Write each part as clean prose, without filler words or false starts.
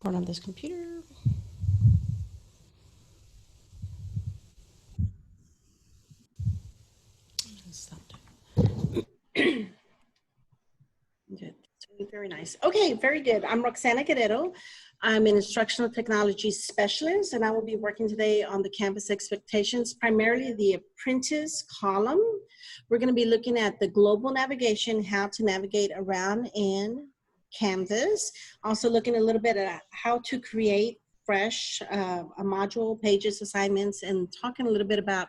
Turn on this computer. Stop. Good. Very nice. Okay, very good. I'm Roxana Guerrero. I'm an instructional technology specialist, and I will be working today on the campus expectations, primarily the Apprentice column. We're going to be looking at the global navigation, how to navigate around in Canvas. Also looking a little bit at how to create fresh a module, pages, assignments, and talking a little bit about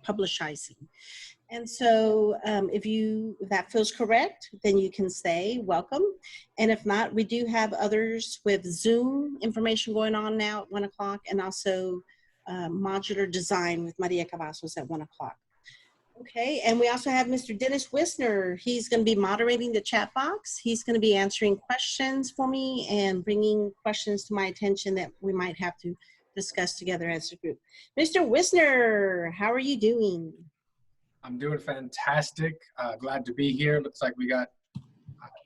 publishizing. And so if that feels correct, then you can say welcome. And if not, we do have others with Zoom information going on now at 1 o'clock, and also modular design with Maria Cavazos at 1 o'clock. Okay, and we also have Mr. Dennis Wisner. He's going to be moderating the chat box. He's going to be answering questions for me and bringing questions to my attention that we might have to discuss together as a group. Mr. Wisner, how are you doing? I'm doing fantastic. Glad to be here. Looks like we got,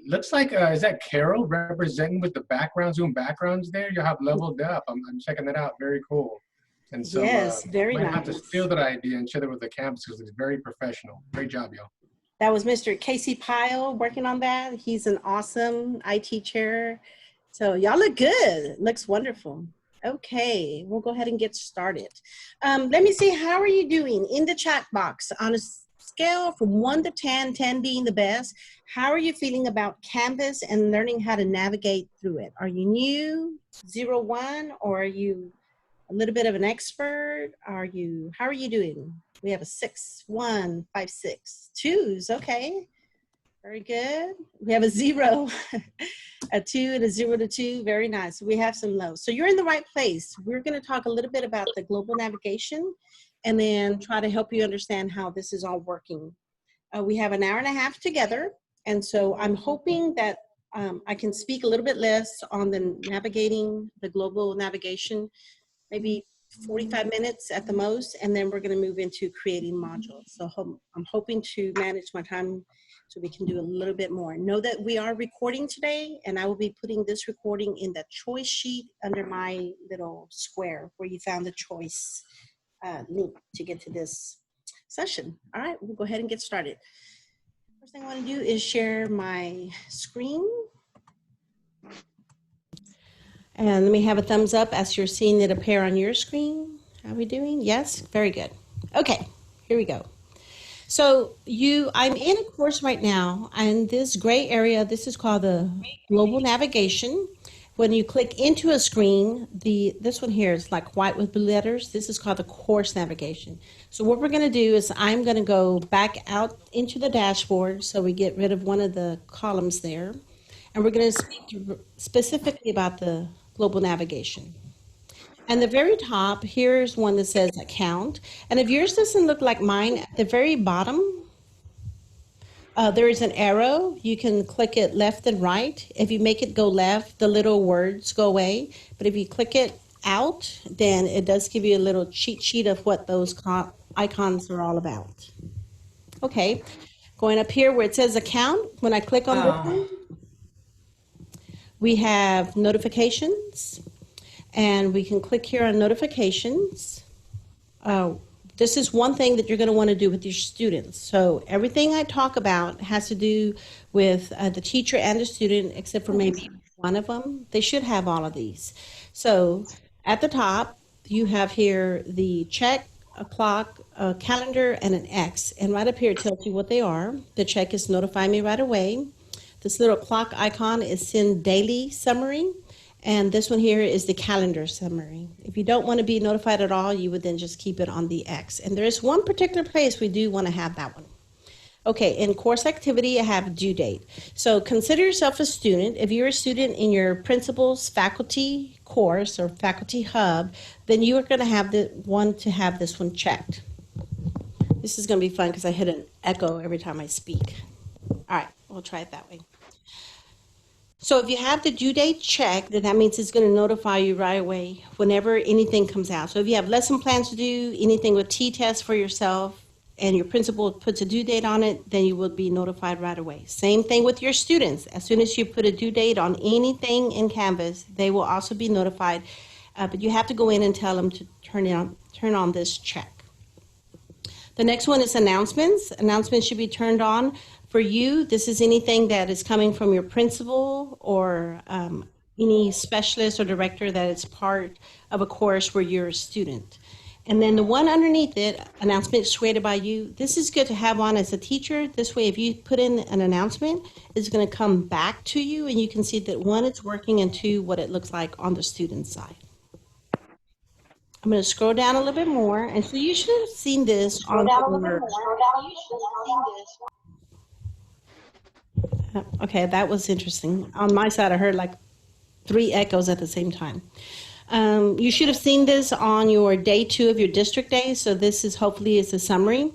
is that Carol representing with the background, Zoom backgrounds there? You have leveled up. I'm checking that out. Very cool. And so yes, very might nice. have to steal that idea and share it with the campus because it's very professional. Great job, y'all. That was Mr. Casey Pyle working on that. He's an awesome IT chair. So y'all look good. Looks wonderful. Okay, we'll go ahead and get started. Let me see, how are you doing in the chat box on a scale from 1 to 10, 10 being the best? How are you feeling about Canvas and learning how to navigate through it? Are you new, 0, 1, or are you a little bit of an expert? How are you doing? We have a 6, 1, 5, 6, 2s. Okay, very good. We have a 0, a 2, and a 0 to 2. Very nice. We have some lows. So you're in the right place. We're going to talk a little bit about the global navigation and then try to help you understand how this is all working. We have an hour and a half together. And so I'm hoping that I can speak a little bit less on the navigating, the global navigation, maybe 45 minutes at the most, and then we're going to move into creating modules. So I'm hoping to manage my time so we can do a little bit more. Know that we are recording today, and I will be putting this recording in the choice sheet under my little square where you found the choice link to get to this session. All right, we'll go ahead and get started. First thing I want to do is share my screen. And let me have a thumbs up as you're seeing it appear on your screen. How are we doing? Yes, very good. Okay, here we go. So I'm in a course right now, and this gray area, this is called the global navigation. When you click into a screen, this one here is like white with blue letters. This is called the course navigation. So what we're going to do is I'm going to go back out into the dashboard so we get rid of one of the columns there. And we're going to speak specifically about the global navigation. And the very top, here's one that says account. And if yours doesn't look like mine, at the very bottom, there is an arrow. You can click it left and right. If you make it go left, the little words go away. But if you click it out, then it does give you a little cheat sheet of what those icons are all about. Okay, going up here where it says account, when I click on this one, we have notifications, and we can click here on notifications. This is one thing that you're going to want to do with your students. So everything I talk about has to do with the teacher and the student, except for maybe one of them. They should have all of these. So at the top, you have here the check, a clock, a calendar, and an X. And right up here, it tells you what they are. The check is notify me right away. This little clock icon is send daily summary. And this one here is the calendar summary. If you don't want to be notified at all, you would then just keep it on the X. And there is one particular place we do want to have that one. Okay, in course activity, I have due date. So consider yourself a student. If you're a student in your principal's faculty course or faculty hub, then you are going to have this one checked. This is going to be fun because I hit an echo every time I speak. All right, we'll try it that way. So if you have the due date checked, then that means it's going to notify you right away whenever anything comes out. So if you have lesson plans to do, anything with t-tests for yourself, and your principal puts a due date on it, then you will be notified right away. Same thing with your students. As soon as you put a due date on anything in Canvas, they will also be notified. But you have to go in and tell them to turn on this check. The next one is announcements. Announcements should be turned on. For you, this is anything that is coming from your principal or any specialist or director that is part of a course where you're a student. And then the one underneath it, announcements created by you, this is good to have on as a teacher. This way, if you put in an announcement, it's going to come back to you and you can see that one, it's working, and two, what it looks like on the student side. I'm going to scroll down a little bit more. And so you should have seen this on your... Okay, that was interesting. On my side, I heard like 3 echoes at the same time. You should have seen this on your day 2 of your district day. So this is hopefully is a summary.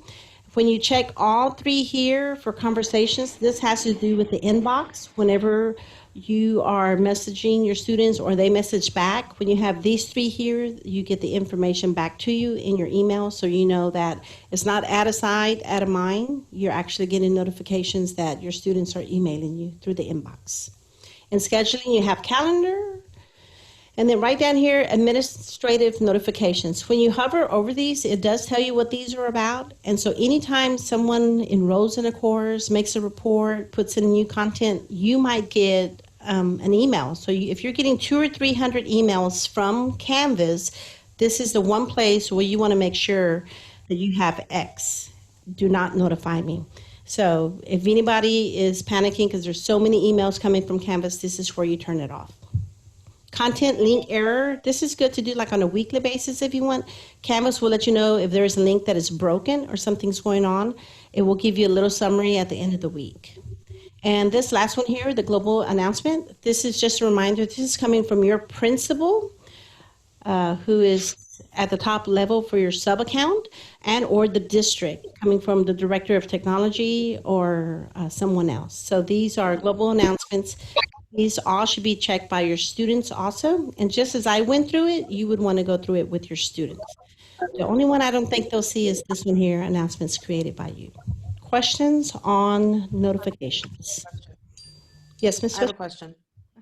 When you check all 3 here for conversations, this has to do with the inbox. Whenever you are messaging your students or they message back, when you have these 3 here, you get the information back to you in your email, so you know that it's not out of sight, out of mind. You're actually getting notifications that your students are emailing you through the inbox. In scheduling, you have calendar. And then right down here, administrative notifications. When you hover over these, it does tell you what these are about. And so anytime someone enrolls in a course, makes a report, puts in new content, you might get an email. So if you're getting 200 or 300 emails from Canvas, this is the one place where you want to make sure that you have X. Do not notify me. So if anybody is panicking because there's so many emails coming from Canvas, this is where you turn it off. Content link error. This is good to do like on a weekly basis if you want. Canvas will let you know if there is a link that is broken or something's going on. It will give you a little summary at the end of the week. And this last one here, the global announcement, this is just a reminder. This is coming from your principal, who is at the top level for your sub account, and or the district, coming from the director of technology or someone else. So these are global announcements. These all should be checked by your students also. And just as I went through it, you would want to go through it with your students. The only one I don't think they'll see is this one here, announcements created by you. Questions on notifications? Yes, Ms. I have a question.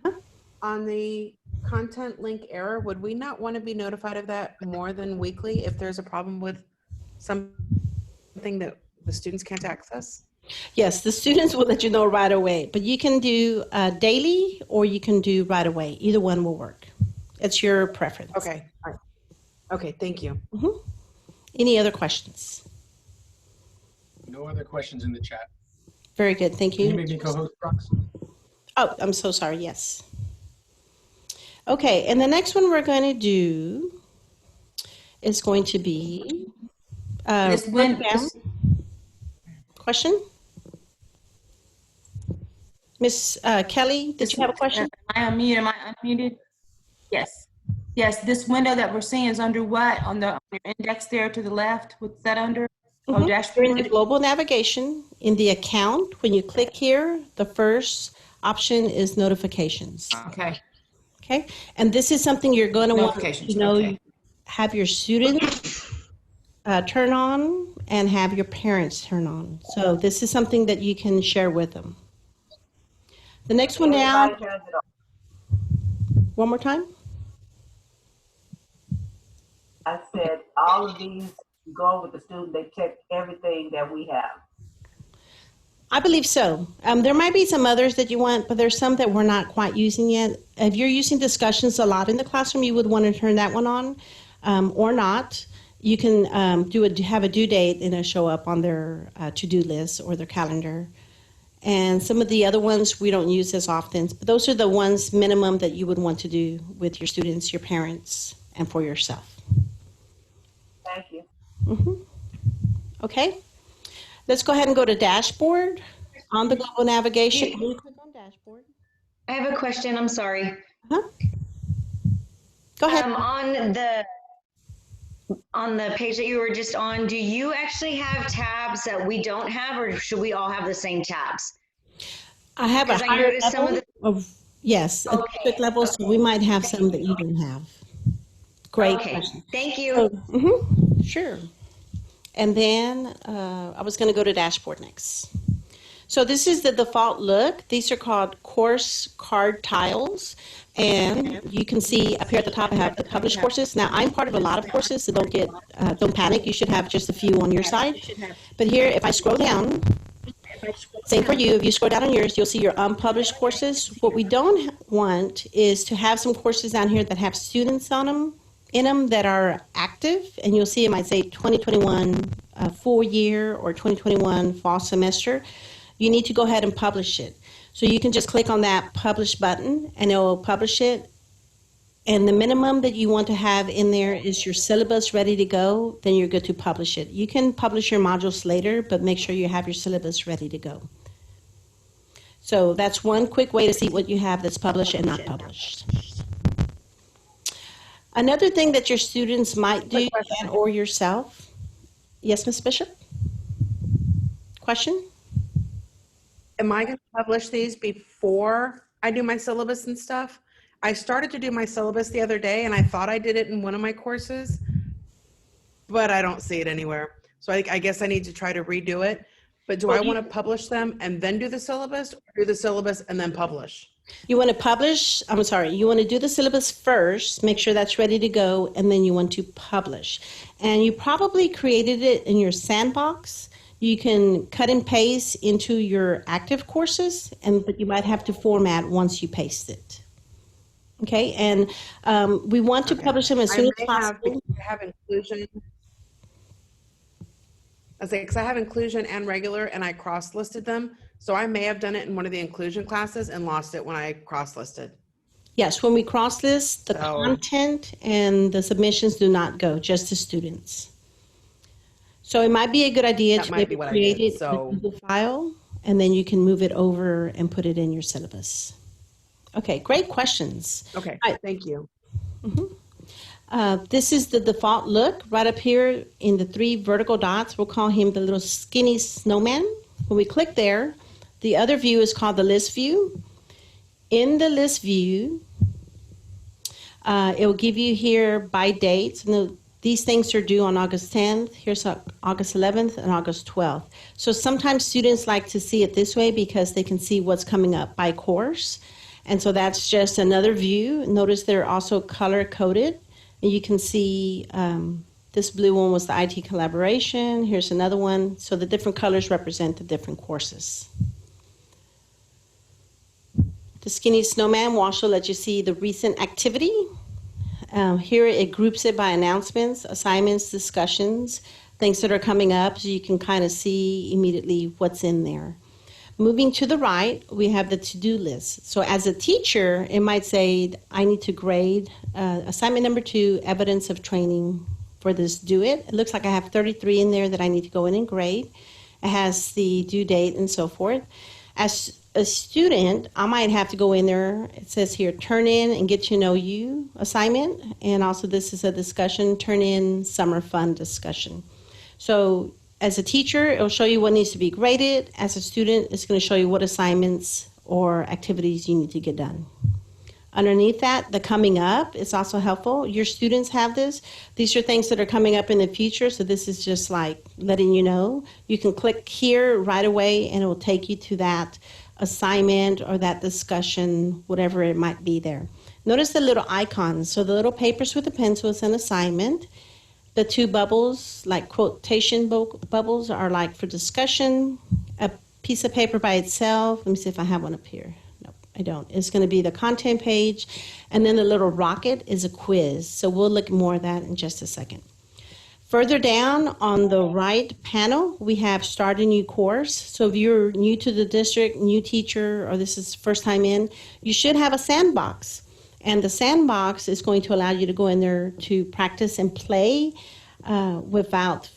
Uh-huh. On the content link error, would we not want to be notified of that more than weekly if there's a problem with something that the students can't access? Yes, the students will let you know right away, but you can do daily or you can do right away. Either one will work. It's your preference. Okay. All right. Okay, thank you. Mm-hmm. Any other questions? No other questions in the chat. Very good. Thank you. Can you make me co-host, Brox? Oh, I'm so sorry. Yes. Okay, and the next one we're going to do is going to be question. Miss Kelly, did you have a question? Am I unmuted? Yes. Yes, this window that we're seeing is under what? On your index there to the left? What's that under? Oh, You're in the dashboard? global navigation. In the account, when you click here, the first option is notifications. Okay. Okay, and this is something you're going to want to Notifications, know. okay. Have your students turn on and have your parents turn on. So this is something that you can share with them. The next one down. One more time. I said all of these go with the student. They check everything that we have. I believe so. There might be some others that you want, but there's some that we're not quite using yet. If you're using discussions a lot in the classroom, you would want to turn that one on, or not. You can have a due date and it'll show up on their to-do list or their calendar. And some of the other ones we don't use as often, but those are the ones minimum that you would want to do with your students, your parents, and for yourself. Thank you. Mm-hmm. Okay. Let's go ahead and go to dashboard. On the global navigation, you click on dashboard. I have a question. I'm sorry. Go ahead. On the page that you were just on, do you actually have tabs that we don't have, or should we all have the same tabs? I have a Because I higher noticed some level of of, yes, a Okay. district level, so we might have some that you don't have. Great Okay, question. thank you. So, sure. And then I was going to go to dashboard next. So this is the default look. These are called course card tiles. And you can see up here at the top, I have the published courses. Now, I'm part of a lot of courses, so don't panic. You should have just a few on your side. But here, if I scroll down, same for you. If you scroll down on yours, you'll see your unpublished courses. What we don't want is to have some courses down here that have students on them, in them that are active, and you'll see it might say 2021 full year or 2021 fall semester. You need to go ahead and publish it. So you can just click on that publish button and it will publish it. And the minimum that you want to have in there is your syllabus ready to go, then you're good to publish it. You can publish your modules later, but make sure you have your syllabus ready to go. So that's one quick way to see what you have that's published and not published. Another thing that your students might do and or yourself. Yes, Ms. Bishop? Question? Am I going to publish these before I do my syllabus and stuff? I started to do my syllabus the other day and I thought I did it in one of my courses, but I don't see it anywhere. So I guess I need to try to redo it. But do I want to publish them and then do the syllabus, or do the syllabus and then publish? You want to publish, I'm sorry, you want to do the syllabus first, make sure that's ready to go, and then you want to publish. And you probably created it in your sandbox. You can cut and paste into your active courses, but you might have to format once you paste it. Okay, and we want to publish them as soon as possible. I have inclusion. Because I have inclusion and regular, and I cross-listed them. So I may have done it in one of the inclusion classes and lost it when I cross-listed. Yes, when we cross-list, the content and the submissions do not go, just the students. So it might be a good idea to maybe create it in a Google file, and then you can move it over and put it in your syllabus. Okay, great questions. Okay, thank you. This is the default look right up here in the 3 vertical dots. We'll call him the little skinny snowman. When we click there, the other view is called the list view. In the list view, it will give you here by dates. These things are due on August 10th. Here's August 11th and August 12th. So sometimes students like to see it this way because they can see what's coming up by course. And so that's just another view. Notice they're also color coded. And you can see this blue one was the IT collaboration. Here's another one. So the different colors represent the different courses. The skinny snowman will also let you see the recent activity. Here it groups it by announcements, assignments, discussions, things that are coming up, so you can kind of see immediately what's in there. Moving to the right, we have the to-do list. So as a teacher, it might say, I need to grade assignment number 2, evidence of training for this do it. It looks like I have 33 in there that I need to go in and grade. It has the due date and so forth. As a student, I might have to go in there. It says here, turn in and get to know you assignment. And also this is a discussion, turn in summer fun discussion. So as a teacher, it'll show you what needs to be graded. As a student, it's going to show you what assignments or activities you need to get done. Underneath that, the coming up is also helpful. Your students have this. These are things that are coming up in the future, so this is just like letting you know. You can click here right away, and it will take you to that assignment or that discussion, whatever it might be there. Notice the little icons. So the little papers with the pencil is an assignment. The 2 bubbles, like quotation bubbles, are like for discussion. A piece of paper by itself. Let me see if I have one up here. Nope, I don't. It's going to be the content page. And then the little rocket is a quiz. So we'll look more at that in just a second. Further down on the right panel, we have start a new course. So if you're new to the district, new teacher, or this is first time in, you should have a sandbox. And the sandbox is going to allow you to go in there to practice and play without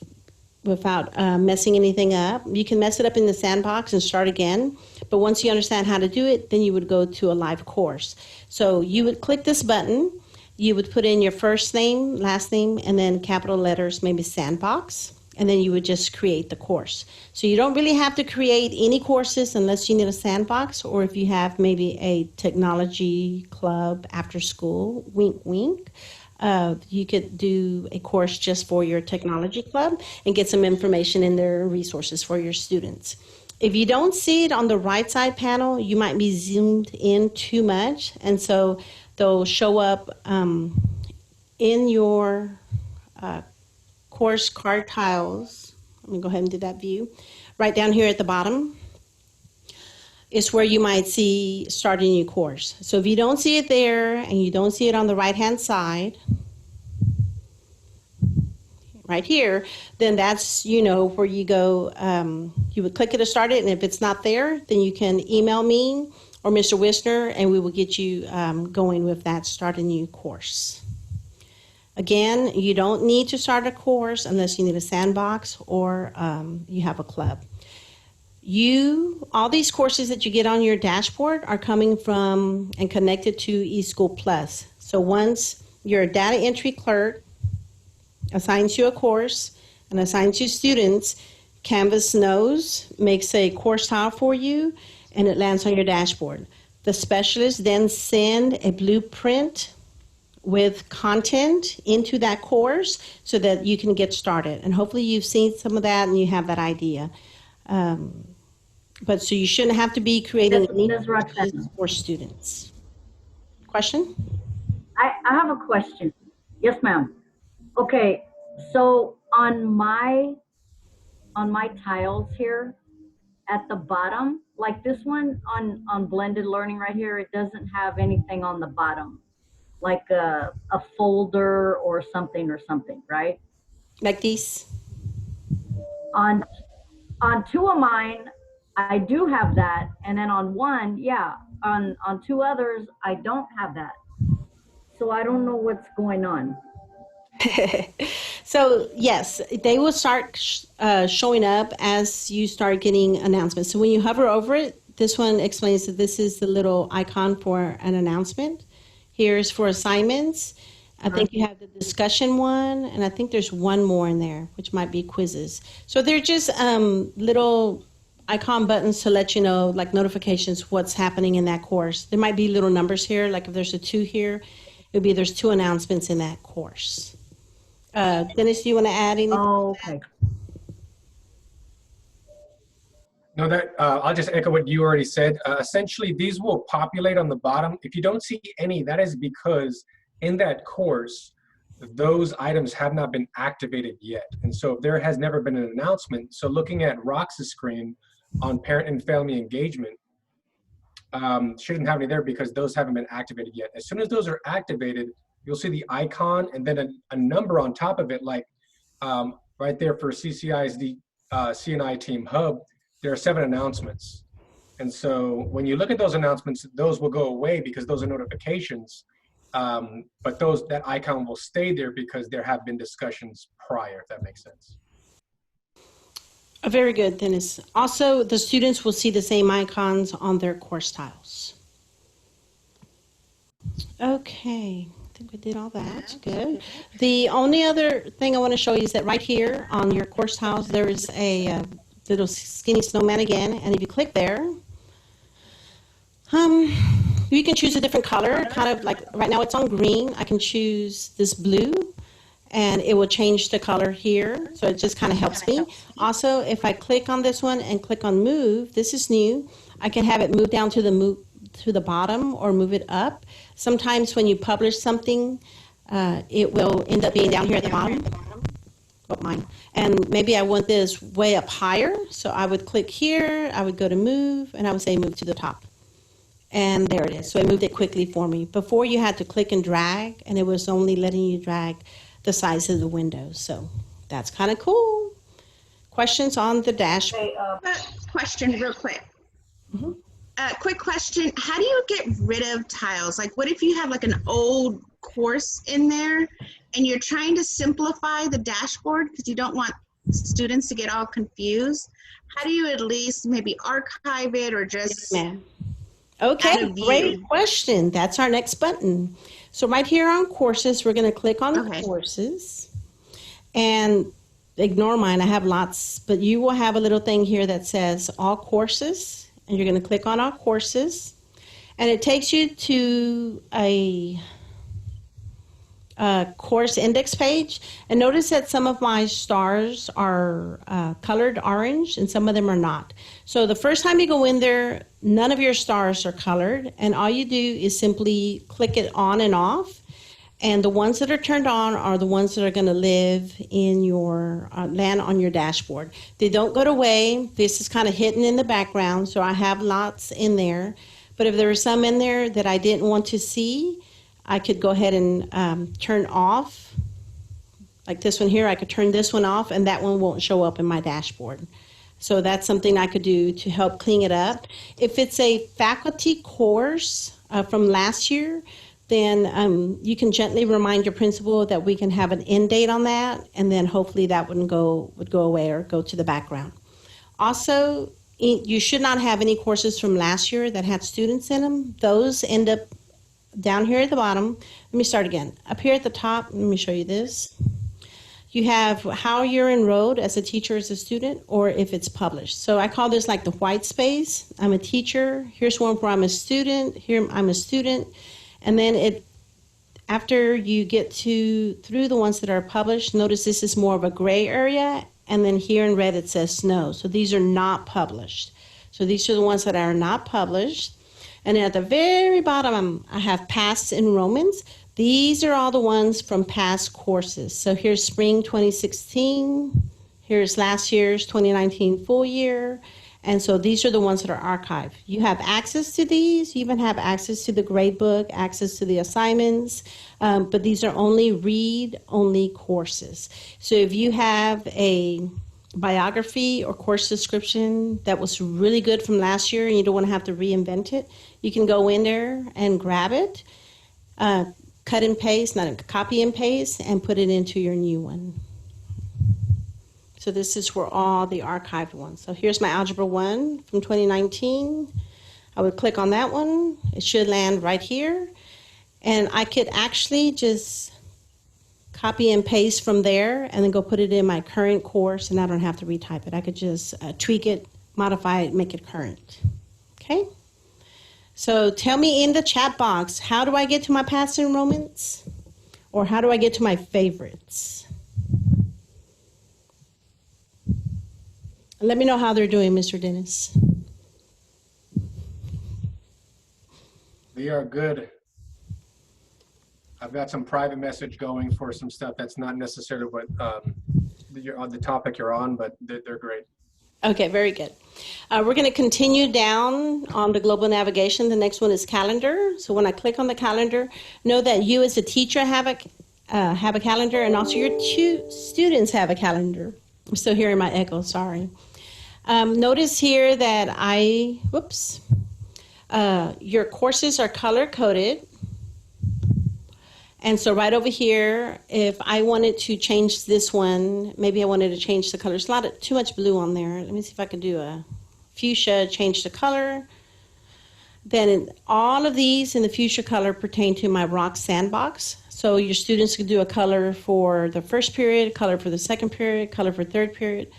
messing anything up. You can mess it up in the sandbox and start again. But once you understand how to do it, then you would go to a live course. So you would click this button. You would put in your first name, last name, and then capital letters, maybe sandbox. And then you would just create the course. So you don't really have to create any courses unless you need a sandbox, or if you have maybe a technology club after school, wink, wink. You could do a course just for your technology club and get some information in there, resources for your students. If you don't see it on the right side panel, you might be zoomed in too much, and so they'll show up in your course card tiles. Let me go ahead and do that view. Right down here at the bottom is where you might see start a new course. So if you don't see it there and you don't see it on the right-hand side, right here, then that's, where you go, you would click it to start it, and if it's not there, then you can email me or Mr. Wisner, and we will get you going with that start a new course. Again, you don't need to start a course unless you need a sandbox or you have a club. All these courses that you get on your dashboard are coming from and connected to eSchool Plus. So once your data entry clerk assigns you a course and assigns you students, Canvas knows, makes a course tile for you, and it lands on your dashboard. The specialists then send a blueprint with content into that course so that you can get started. And hopefully you've seen some of that and you have that idea. But so you shouldn't have to be creating any courses for students. Question? I have a question. Yes, ma'am. Okay, so on my tiles here at the bottom, like this one on blended learning right here, it doesn't have anything on the bottom, like a folder or something, right? Like these? On two of mine, I do have that, and then on one, yeah, on two others, I don't have that. So I don't know what's going on. So yes, they will start showing up as you start getting announcements. So when you hover over it, this one explains that this is the little icon for an announcement. Here's for assignments. I think you have the discussion one, and I think there's one more in there, which might be quizzes. So they're just little icon buttons to let you know, like notifications, what's happening in that course. There might be little numbers here, like if there's a 2 here, it would be there's 2 announcements in that course. Dennis, do you want to add anything? Oh, okay. No, I'll just echo what you already said. Essentially, these will populate on the bottom. If you don't see any, that is because in that course, those items have not been activated yet. And so there has never been an announcement. So looking at Rox's screen on parent and family engagement, shouldn't have any there because those haven't been activated yet. As soon as those are activated, you'll see the icon and then a number on top of it, like right there for CCI's the CNI Team Hub, there are 7 announcements. And so when you look at those announcements, those will go away because those are notifications. But that icon will stay there because there have been discussions prior, if that makes sense. Very good, Dennis. Also, the students will see the same icons on their course tiles. Okay, I think we did all that. Good. The only other thing I want to show you is that right here on your course tiles, there is a little skinny snowman again. And if you click there, you can choose a different color, kind of like right now it's on green. I can choose this blue and it will change the color here. So it just kind of helps me. Also, if I click on this one and click on move, this is new. I can have it move down to the bottom or move it up. Sometimes when you publish something, it will end up being down here at the bottom. Oh, mine. And maybe I want this way up higher. So I would click here, I would go to move, and I would say move to the top. And there it is. So it moved it quickly for me. Before you had to click and drag, and it was only letting you drag the size of the window. So that's kind of cool. Questions on the dashboard? Question real quick. Quick question. How do you get rid of tiles? Like what if you have like an old course in there and you're trying to simplify the dashboard because you don't want students to get all confused? How do you at least maybe archive it or just... Yes, okay, great question. That's our next button. So right here on courses, we're going to click on courses and ignore mine. I have lots, but you will have a little thing here that says all courses, and you're going to click on all courses, and it takes you to a course index page, and notice that some of my stars are colored orange and some of them are not. So the first time you go in there, none of your stars are colored, and all you do is simply click it on and off. And the ones that are turned on are the ones that are going to live in your, land on your dashboard. They don't go away. This is kind of hidden in the background, so I have lots in there. But if there are some in there that I didn't want to see, I could go ahead and turn off. Like this one here, I could turn this one off, and that one won't show up in my dashboard. So that's something I could do to help clean it up. If it's a faculty course from last year, then you can gently remind your principal that we can have an end date on that, and then hopefully that would go away or go to the background. Also, you should not have any courses from last year that had students in them. Those end up down here at the bottom. Let me start again. Up here at the top, let me show you this. You have how you're enrolled as a teacher, as a student, or if it's published. So I call this like the white space. I'm a teacher. Here's one where I'm a student. Here I'm a student. And then after you get through the ones that are published, notice this is more of a gray area. And then here in red it says no. So these are not published. So these are the ones that are not published. And at the very bottom, I have past enrollments. These are all the ones from past courses. So here's spring 2016. Here's last year's 2019 full year. And so these are the ones that are archived. You have access to these. You even have access to the grade book, access to the assignments. But these are only read-only courses. So if you have a biography or course description that was really good from last year and you don't want to have to reinvent it, you can go in there and grab it, cut and paste, copy and paste, and put it into your new one. So this is where all the archived ones. So here's my Algebra 1 from 2019. I would click on that one. It should land right here. And I could actually just copy and paste from there and then go put it in my current course, and I don't have to retype it. I could just tweak it, modify it, make it current. Okay? So tell me in the chat box, how do I get to my past enrollments? Or how do I get to my favorites? Let me know how they're doing, Mr. Dennis. They are good. I've got some private message going for some stuff that's not necessarily what you're on the topic you're on, but they're great. Okay, very good. We're going to continue down on the global navigation. The next one is calendar. So when I click on the calendar, know that you as a teacher have a calendar, and also your students have a calendar. I'm still hearing my echo, sorry. Notice here that your courses are color-coded. And so right over here, if I wanted to change this one, maybe I wanted to change the color. There's too much blue on there. Let me see if I can do a fuchsia, change the color. Then all of these in the fuchsia color pertain to my rock sandbox. So your students could do a color for the first period, color for the second period, color for third period,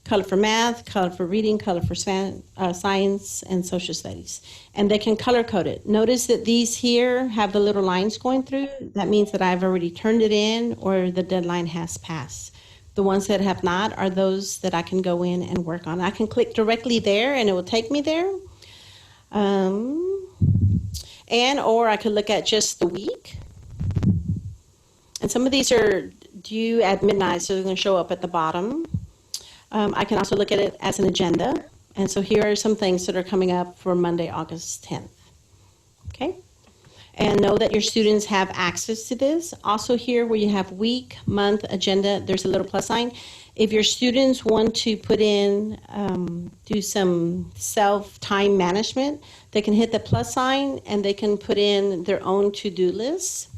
color for math, color for reading, color for science, and social studies. And they can color code it. Notice that these here have the little lines going through. That means that I've already turned it in or the deadline has passed. The ones that have not are those that I can go in and work on. I can click directly there and it will take me there. Or I could look at just the week. And some of these are due at midnight, so they're going to show up at the bottom. I can also look at it as an agenda. And so here are some things that are coming up for Monday, August 10th. Okay? And know that your students have access to this. Also here where you have week, month, agenda, there's a little plus sign. If your students want to put in, do some self-time management, they can hit the plus sign and they can put in their own to-do list.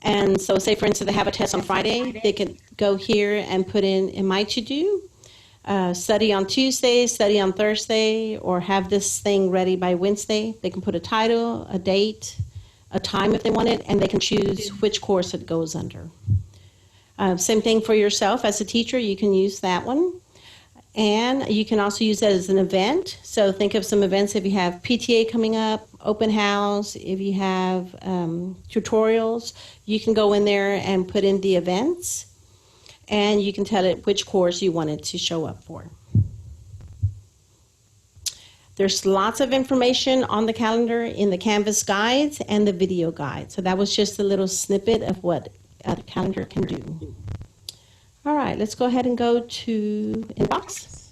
And so say, for instance, they have a test on Friday, they could go here and put in my to-do, study on Tuesday, study on Thursday, or have this thing ready by Wednesday. They can put a title, a date, a time if they want it, and they can choose which course it goes under. Same thing for yourself as a teacher, you can use that one. And you can also use that as an event. So think of some events if you have PTA coming up, open house, if you have tutorials, you can go in there and put in the events, and you can tell it which course you want it to show up for. There's lots of information on the calendar in the Canvas guides and the video guide. So that was just a little snippet of what a calendar can do. All right, let's go ahead and go to inbox.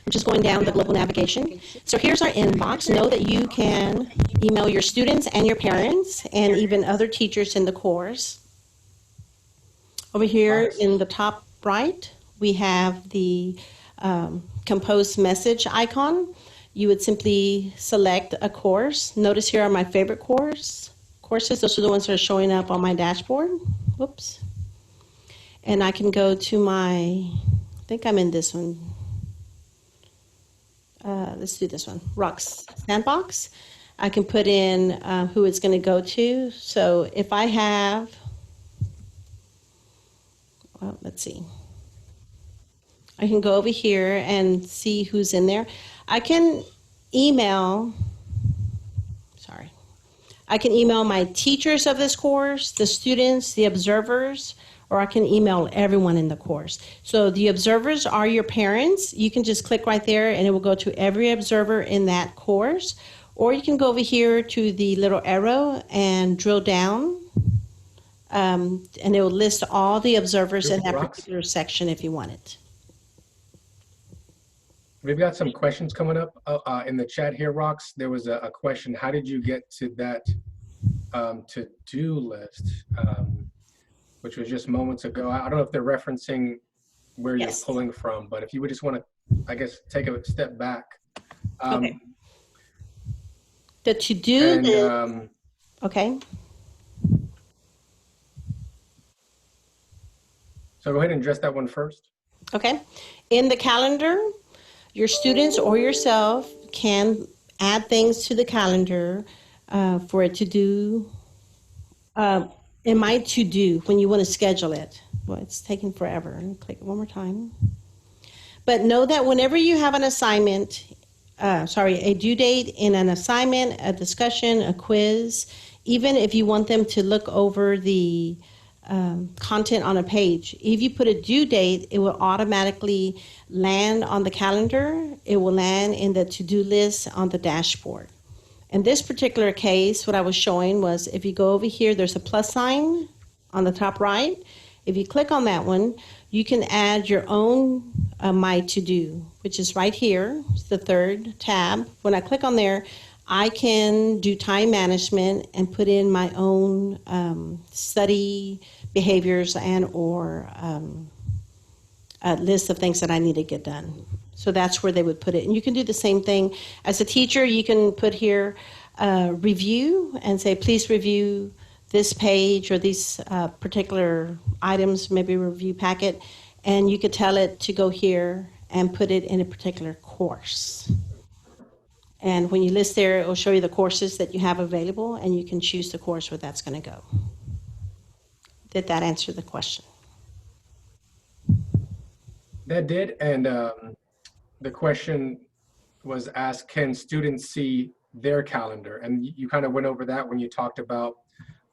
We're just going down the global navigation. So here's our inbox. Know that you can email your students and your parents and even other teachers in the course. Over here in the top right, we have the compose message icon. You would simply select a course. Notice here are my favorite courses. Those are the ones that are showing up on my dashboard. Whoops. And I can go to I think I'm in this one. Let's do this one, Rocks Sandbox. I can put in who it's going to go to. So if I have, well, let's see. I can go over here and see who's in there. I can email my teachers of this course, the students, the observers, or I can email everyone in the course. So the observers are your parents. You can just click right there and it will go to every observer in that course. Or you can go over here to the little arrow and drill down, and it will list all the observers in that particular section if you want it. We've got some questions coming up in the chat here, Rox. There was a question. How did you get to that to-do list, which was just moments ago? I don't know if they're referencing where you're pulling from, but if you would just want to, I guess, take a step back. Okay. The to-do list. Okay. So go ahead and address that one first. Okay. In the calendar, your students or yourself can add things to the calendar for it to do. In my to-do, when you want to schedule it. Well, it's taking forever. Let me click it one more time. But know that whenever you have an assignment, a due date in an assignment, a discussion, a quiz, even if you want them to look over the content on a page, if you put a due date, it will automatically land on the calendar. It will land in the to-do list on the dashboard. In this particular case, what I was showing was if you go over here, there's a plus sign on the top right. If you click on that one, you can add your own My To Do, which is right here. It's the third tab. When I click on there, I can do time management and put in my own study behaviors and or a list of things that I need to get done. So that's where they would put it. And you can do the same thing. As a teacher, you can put here review and say, please review this page or these particular items, maybe a review packet. And you could tell it to go here and put it in a particular course. And when you list there, it will show you the courses that you have available, and you can choose the course where that's going to go. Did that answer the question? That did, and the question was asked, can students see their calendar? And you kind of went over that when you talked about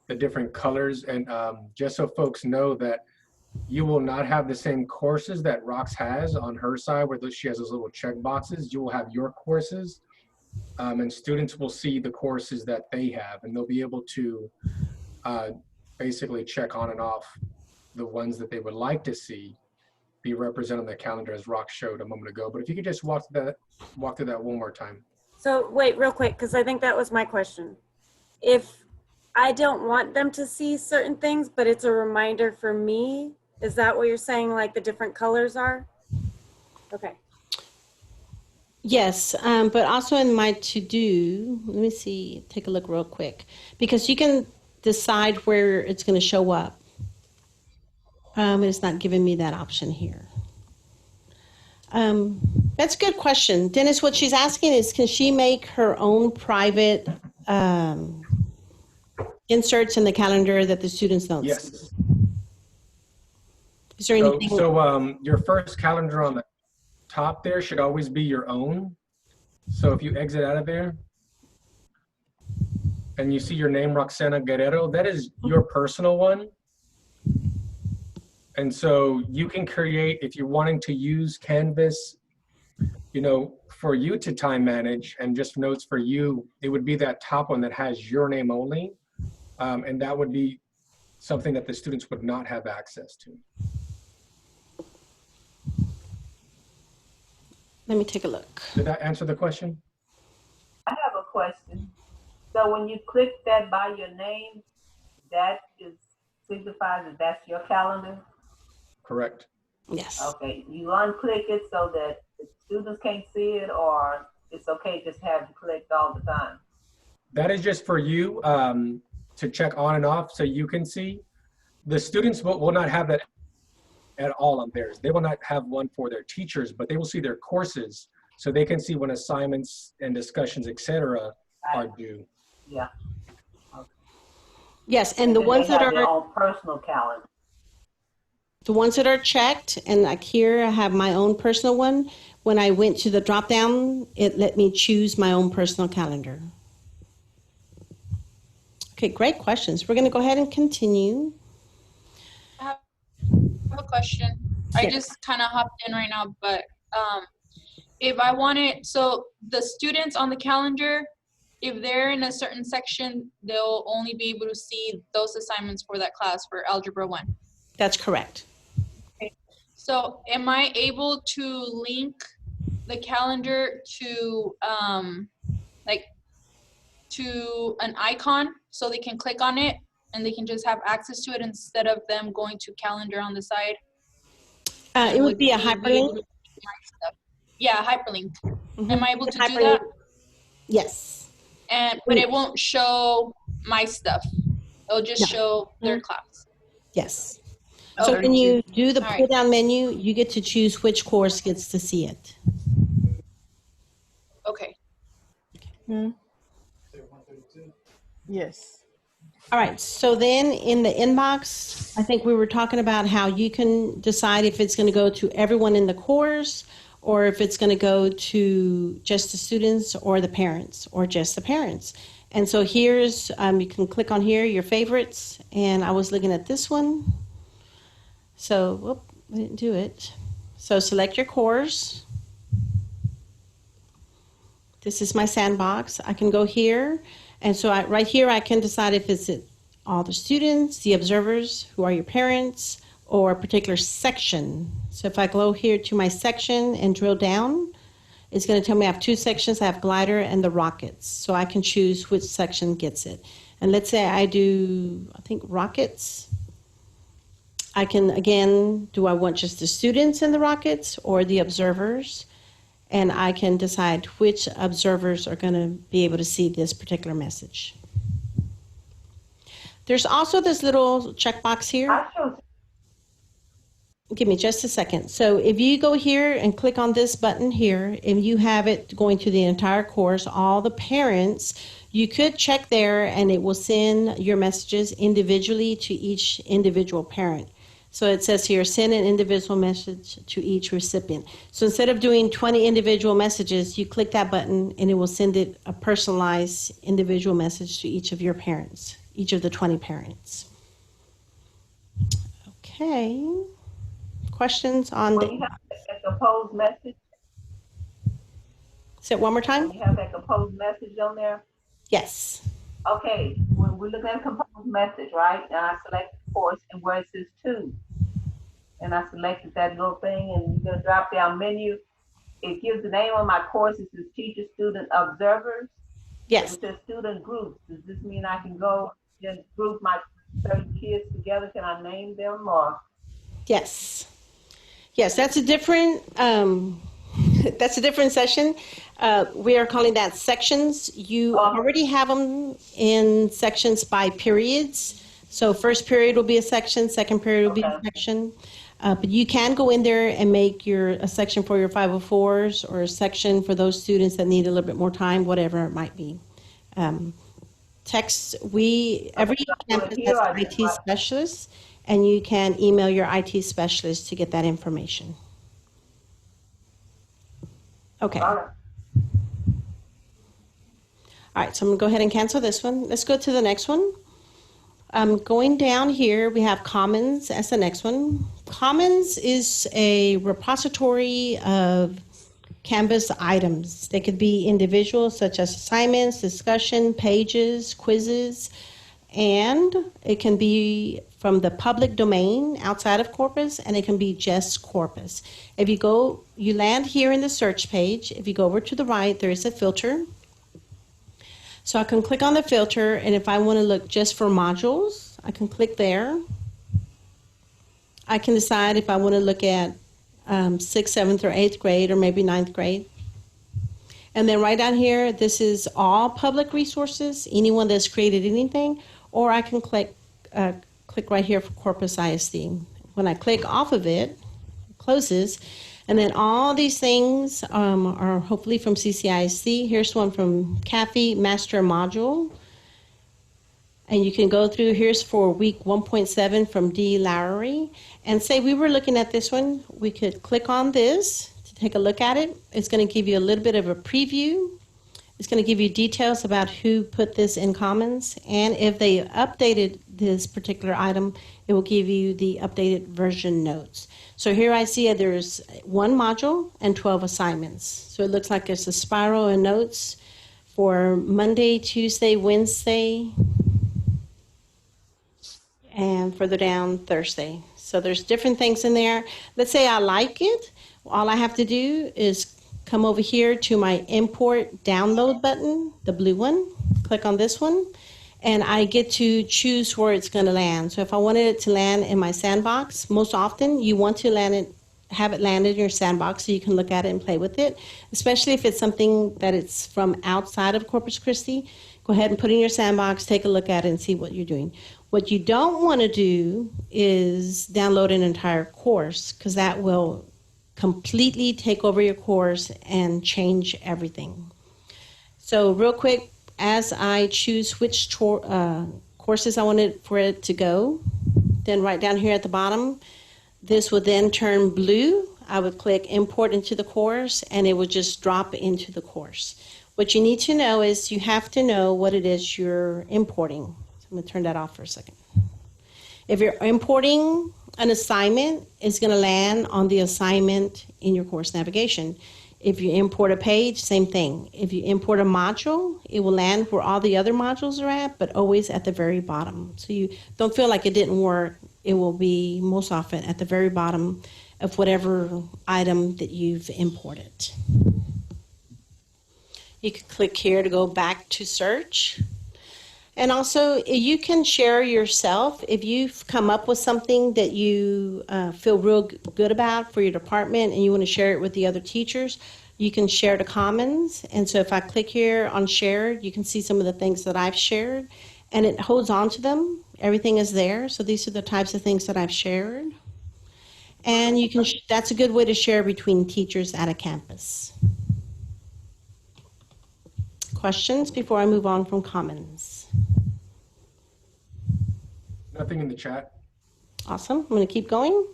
the different colors. And just so folks know that you will not have the same courses that Rox has on her side, where she has those little check boxes. You will have your courses, and students will see the courses that they have, and they'll be able to basically check on and off the ones that they would like to see be represented on the calendar as Rox showed a moment ago. But if you could just walk through that one more time. So wait, real quick, because I think that was my question. If I don't want them to see certain things, but it's a reminder for me, is that what you're saying, like the different colors are? Okay. Yes, but also in my to-do, let me see, take a look real quick, because you can decide where it's going to show up. It's not giving me that option here. That's a good question. Dennis, what she's asking is, can she make her own private inserts in the calendar that the students don't see? Yes. Is there anything? So your first calendar on the top there should always be your own. So if you exit out of there, and you see your name, Roxana Guerrero, that is your personal one. And so you can create, if you're wanting to use Canvas, you know, for you to time manage and just notes for you, it would be that top one that has your name only. And that would be something that the students would not have access to. Let me take a look. Did that answer the question? I have a question. So when you click that by your name, that is signifies that that's your calendar? Correct. Yes. Okay, you unclick it so that the students can't see it, or it's okay just to have it clicked all the time? That is just for you to check on and off so you can see. The students will not have that at all on theirs. They will not have one for their teachers, but they will see their courses so they can see when assignments and discussions, etc., are due. Yeah. Yes, and the then ones they that have their are own personal calendar. the ones that are checked, and like here I have my own personal one. When I went to the drop down, it let me choose my own personal calendar. Okay, great questions. We're going to go ahead and continue. I have a question. I Yes. just kind of hopped in right now, but if I wanted, so the students on the calendar, if they're in a certain section, they'll only be able to see those assignments for that class for Algebra 1. That's correct. So am I able to link the calendar to like to an icon so they can click on it and they can just have access to it instead of them going to calendar on the side? It would be a they able hyperlink. to see my stuff? Yeah, hyperlink. Mhm. Am I able to do Hyperlink. that? Yes. But it won't show my stuff. It'll just No. show their class. Yes. So Okay. when you do the All right. pull down menu, you get to choose which course gets to see it. Okay. Yes. All right, so then in the inbox, I think we were talking about how you can decide if it's going to go to everyone in the course or if it's going to go to just the students or the parents or just the parents. And so here's, you can click on here, your favorites, and I was looking at this one. So, whoop, I didn't do it. So select your course. This is my sandbox. I can go here. And so right here, I can decide if it's all the students, the observers, who are your parents, or a particular section. So if I go here to my section and drill down, it's going to tell me I have two sections. I have glider and the rockets. So I can choose which section gets it. And let's say I do, I think, rockets. I can, again, do I want just the students in the rockets or the observers? And I can decide which observers are going to be able to see this particular message. There's also this little checkbox here. I chose Give me just a second. So if you go here and click on this button here, and you have it going to the entire course, all the parents, you could check there and it will send your messages individually to each individual parent. So it says here, send an individual message to each recipient. So instead of doing 20 individual messages, you click that button and it will send it a personalized individual message to each of your parents, each of the 20 parents. Okay. Questions on when you have that composed message, say it one more time? when you have that composed message on there. Yes. Okay, when we look at a composed message, right? And I select the course and where it says to. And I selected that little thing and you go drop down menu. It gives the name of my course. It says teacher, student, observers. Yes. It says student groups. Does this mean I can go and group my 30 kids together? Can I name them or? Yes. Yes, that's a different session. We are calling that sections. You already have them in sections by periods. So first period will be a section, second period will be a section. But you can go in there and make a section for your 504s or a section for those students that need a little bit more time, whatever it might be. Every campus has an IT specialist, and you can email your IT specialist to get that information. Okay. All right, so I'm gonna go ahead and cancel this one. Let's go to the next one. Going down here, we have Commons as the next one. Commons is a repository of Canvas items. They could be individual, such as assignments, discussion, pages, quizzes, and it can be from the public domain outside of Corpus, and it can be just Corpus. If you land here in the search page. If you go over to the right, there is a filter. So I can click on the filter, and if I want to look just for modules, I can click there. I can decide if I want to look at 6th, 7th, or 8th grade, or maybe 9th grade. And then right down here, this is all public resources, anyone that's created anything, or I can click right here for Corpus ISD. When I click off of it, it closes, and then all these things are hopefully from CCISD. Here's one from CAFE Master Module. And you can go through, here's for week 1.7 from D. Lowry. And say we were looking at this one, we could click on this to take a look at it. It's going to give you a little bit of a preview. It's going to give you details about who put this in Commons. And if they updated this particular item, it will give you the updated version notes. So here I see there's 1 module and 12 assignments. So it looks like it's a spiral and notes for Monday, Tuesday, Wednesday, and further down Thursday. So there's different things in there. Let's say I like it. All I have to do is come over here to my import download button, the blue one, click on this one, and I get to choose where it's going to land. So if I wanted it to land in my sandbox, most often you want to have it land in your sandbox so you can look at it and play with it, especially if it's something that it's from outside of Corpus Christi. Go ahead and put it in your sandbox, take a look at it, and see what you're doing. What you don't want to do is download an entire course, because that will completely take over your course and change everything. So real quick, as I choose which courses I wanted for it to go, then right down here at the bottom, this will then turn blue. I would click import into the course, and it would just drop into the course. What you need to know is you have to know what it is you're importing. So I'm going to turn that off for a second. If you're importing an assignment, it's going to land on the assignment in your course navigation. If you import a page, same thing. If you import a module, it will land where all the other modules are at, but always at the very bottom. So you don't feel like it didn't work. It will be most often at the very bottom of whatever item that you've imported. You can click here to go back to search. And also, you can share yourself. If you've come up with something that you feel real good about for your department and you want to share it with the other teachers, you can share to Commons. And so if I click here on share, you can see some of the things that I've shared, and it holds on to them. Everything is there. So these are the types of things that I've shared. And you can that's a good way to share between teachers at a campus. Questions before I move on from Commons? Nothing in the chat. Awesome. I'm going to keep going.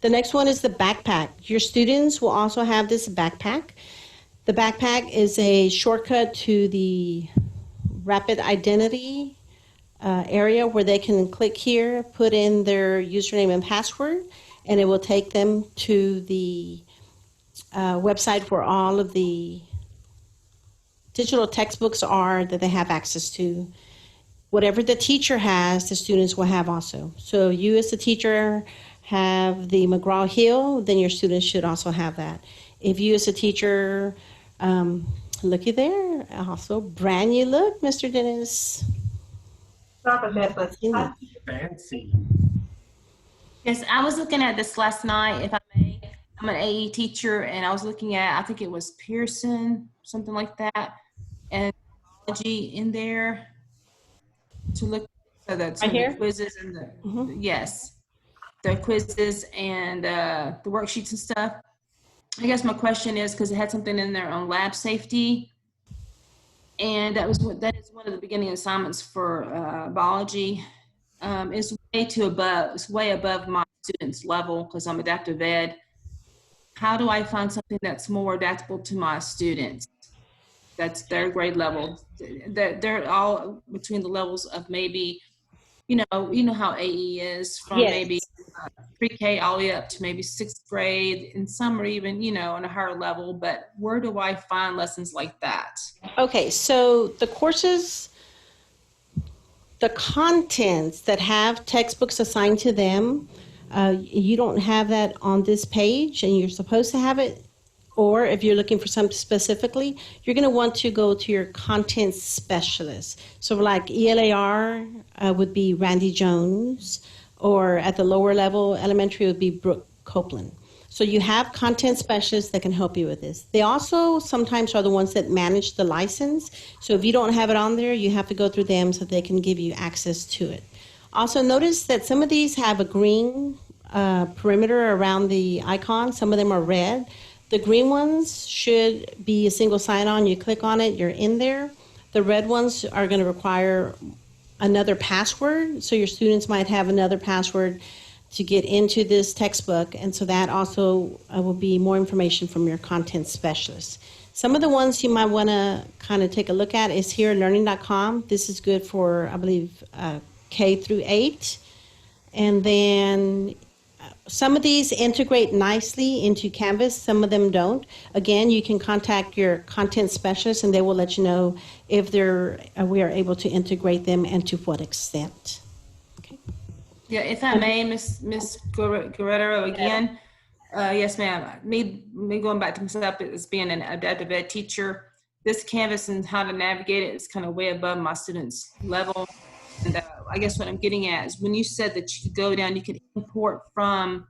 The next one is the backpack. Your students will also have this backpack. The backpack is a shortcut to the rapid identity area where they can click here, put in their username and password, and it will take them to the website where all of the digital textbooks are that they have access to. Whatever the teacher has, the students will have also. So you as the teacher have the McGraw-Hill, then your students should also have that. If you as a teacher, looky there, also brand new look, Mr. Dennis. Sorry about that, but Fancy. Yes, I was looking at this last night, if I may. I'm an AE teacher, and I was looking at, I think it was Pearson, something like that, and technology in there to look, so that's Right here? the quizzes and the, yes, the quizzes and the worksheets and stuff. I guess my question is, because it had something in there on lab safety, and that is one of the beginning assignments for biology. It's way above my students' level because I'm adaptive ed. How do I find something that's more adaptable to my students That's their grade level. They're all between the levels of maybe, you know how AE is from maybe Yes. pre-K all the way up to maybe 6th grade, and some are even, on a higher level. But where do I find lessons like that? Okay, so the courses, the contents that have textbooks assigned to them, you don't have that on this page, and you're supposed to have it. Or if you're looking for something specifically, you're going to want to go to your content specialist. So, like ELAR would be Randy Jones, or at the lower level, elementary would be Brooke Copeland. So you have content specialists that can help you with this. They also sometimes are the ones that manage the license. So if you don't have it on there, you have to go through them so they can give you access to it. Also notice that some of these have a green perimeter around the icon. Some of them are red. The green ones should be a single sign-on. You click on it, you're in there. The red ones are going to require another password. So your students might have another password to get into this textbook, and so that also will be more information from your content specialist. Some of the ones you might want to kind of take a look at is here, learning.com. This is good for, I believe, K through 8. And then some of these integrate nicely into Canvas, some of them don't. Again, you can contact your content specialist and they will let you know if we are able to integrate them and to what extent. Yeah, if I may, Miss Guerrero again. Yes, ma'am. Me going back to myself as being an adaptive ed teacher, this Canvas and how to navigate it is kind of way above my students' level. And I guess what I'm getting at is when you said that you could go down, you can import from,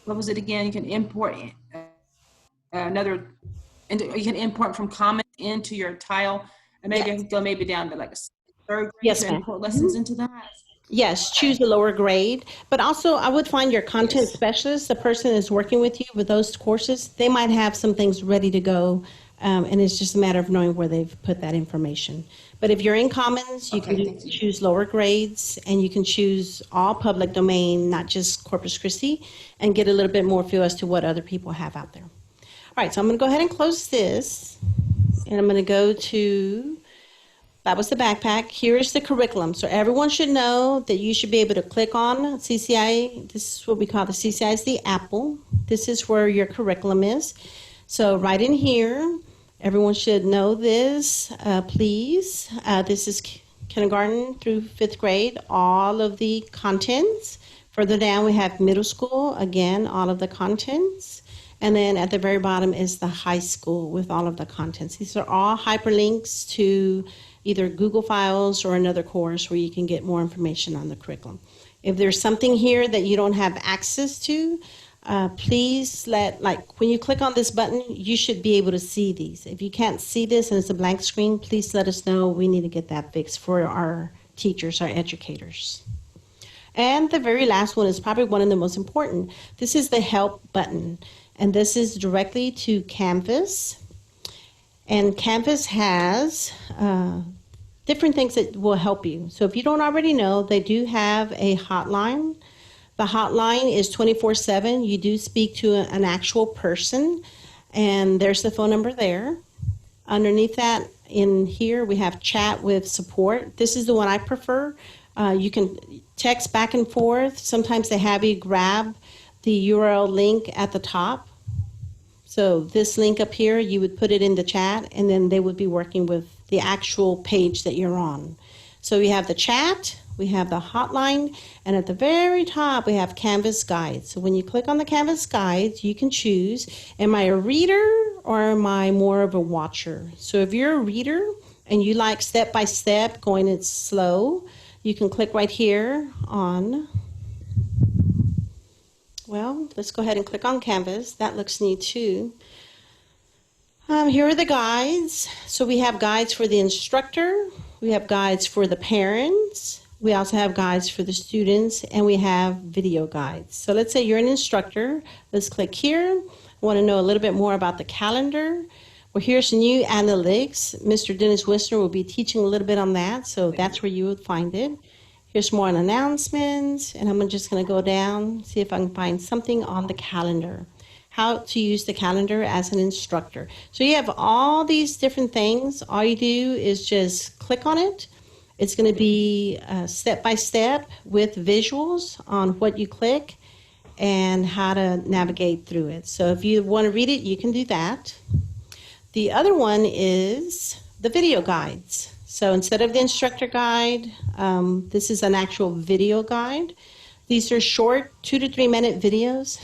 what was it again? You can import you can import from comments into your tile. And maybe I can go down to like a 3rd grade Yes, to ma'am. import lessons into that. Yes, choose a lower grade. But also, I would find your content specialist, the person that's working with you with those courses, they might have some things ready to go, and it's just a matter of knowing where they've put that information. But if you're in Commons, you can choose lower grades, and you can choose all public domain, not just Corpus Christi, and get a little bit more feel as to what other people have out there. All right, so I'm going to go ahead and close this, and I'm going to go to... That was the backpack. Here is the curriculum. So everyone should know that you should be able to click on CCI. This is what we call the CCI is the apple. This is where your curriculum is. So right in here, everyone should know this, please. This is kindergarten through 5th grade, all of the contents. Further down, we have middle school, again, all of the contents. And then at the very bottom is the high school with all of the contents. These are all hyperlinks to either Google Files or another course where you can get more information on the curriculum. If there's something here that you don't have access to, please when you click on this button, you should be able to see these. If you can't see this and it's a blank screen, please let us know. We need to get that fixed for our teachers, our educators. And the very last one is probably one of the most important. This is the help button. And this is directly to Canvas. And Canvas has different things that will help you. So if you don't already know, they do have a hotline. The hotline is 24/7. You do speak to an actual person, and there's the phone number there. Underneath that, in here, we have chat with support. This is the one I prefer. You can text back and forth. Sometimes they have you grab the URL link at the top. So this link up here, you would put it in the chat, and then they would be working with the actual page that you're on. So we have the chat, we have the hotline, and at the very top, we have Canvas guides. So when you click on the Canvas guides, you can choose, am I a reader or am I more of a watcher? So if you're a reader and you like step-by-step, going it slow, you can click right here on... Well, let's go ahead and click on Canvas. That looks neat too. Here are the guides. So we have guides for the instructor. We have guides for the parents. We also have guides for the students, and we have video guides. So let's say you're an instructor. Let's click here. I want to know a little bit more about the calendar. Well, here's new analytics. Mr. Dennis Wisner will be teaching a little bit on that, so that's where you would find it. Here's more on announcements, and I'm just going to go down, see if I can find something on the calendar. how to use the calendar as an instructor. So you have all these different things. All you do is just click on it. It's going to be step by step with visuals on what you click and how to navigate through it. So if you want to read it, you can do that. The other one is the video guides. So instead of the instructor guide, this is an actual video guide. These are short 2 to 3 minute videos.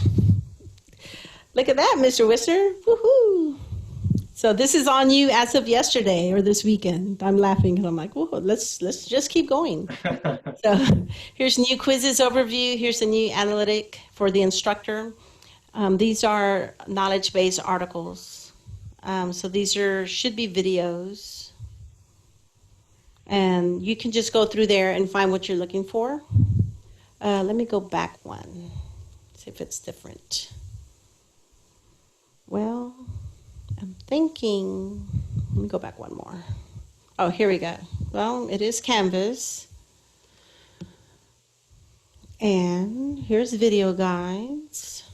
Look at that, Mr. Whistler. Woohoo! So this is on you as of yesterday or this weekend. I'm laughing because I'm like, whoa, let's just keep going. So here's new quizzes overview. Here's a new analytic for the instructor. These are knowledge-based articles. So these should be videos. And you can just go through there and find what you're looking for. Let me go back one, see if it's different. Well, I'm thinking, let me go back one more. Oh, here we go. Well, it is Canvas. And here's video guides.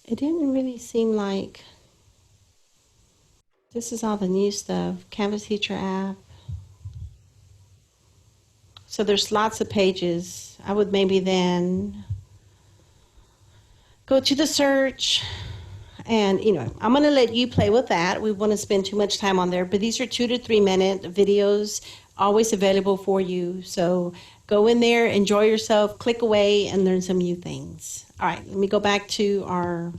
It didn't really seem like, this is all the new stuff. Canvas Teacher app. So there's lots of pages. I would maybe then go to the search and, I'm going to let you play with that. We want to spend too much time on there, but these are 2 to 3 minute videos always available for you. So go in there, enjoy yourself, click away, and learn some new things. All right, let me go back to our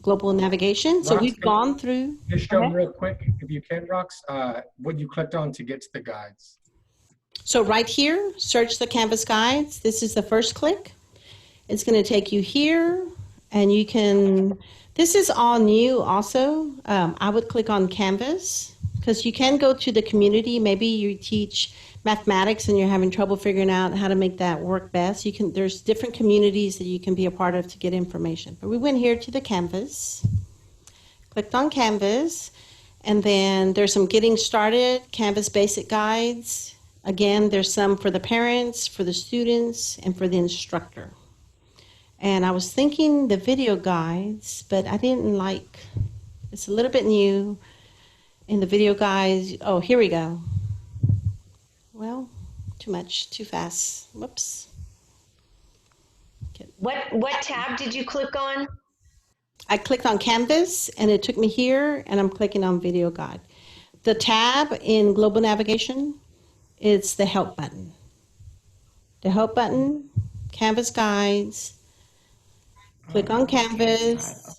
global navigation. So we've gone through. Just show them real quick, if you can, Rox, what you clicked on to get to the guides. So right here, search the Canvas guides. This is the first click. It's going to take you here, and you can, this is all new also. I would click on Canvas because you can go to the community. Maybe you teach mathematics and you're having trouble figuring out how to make that work best. There's different communities that you can be a part of to get information. But we went here to the Canvas, clicked on Canvas, and then there's some getting started, Canvas basic guides. Again, there's some for the parents, for the students, and for the instructor. And I was thinking the video guides, but I didn't like, it's a little bit new in the video guides. Oh, here we go. Well, too much, too fast. Whoops. What tab did you click on? I clicked on Canvas and it took me here, and I'm clicking on video guide. The tab in global navigation, it's the help button. The help button, Canvas guides. Click on Canvas,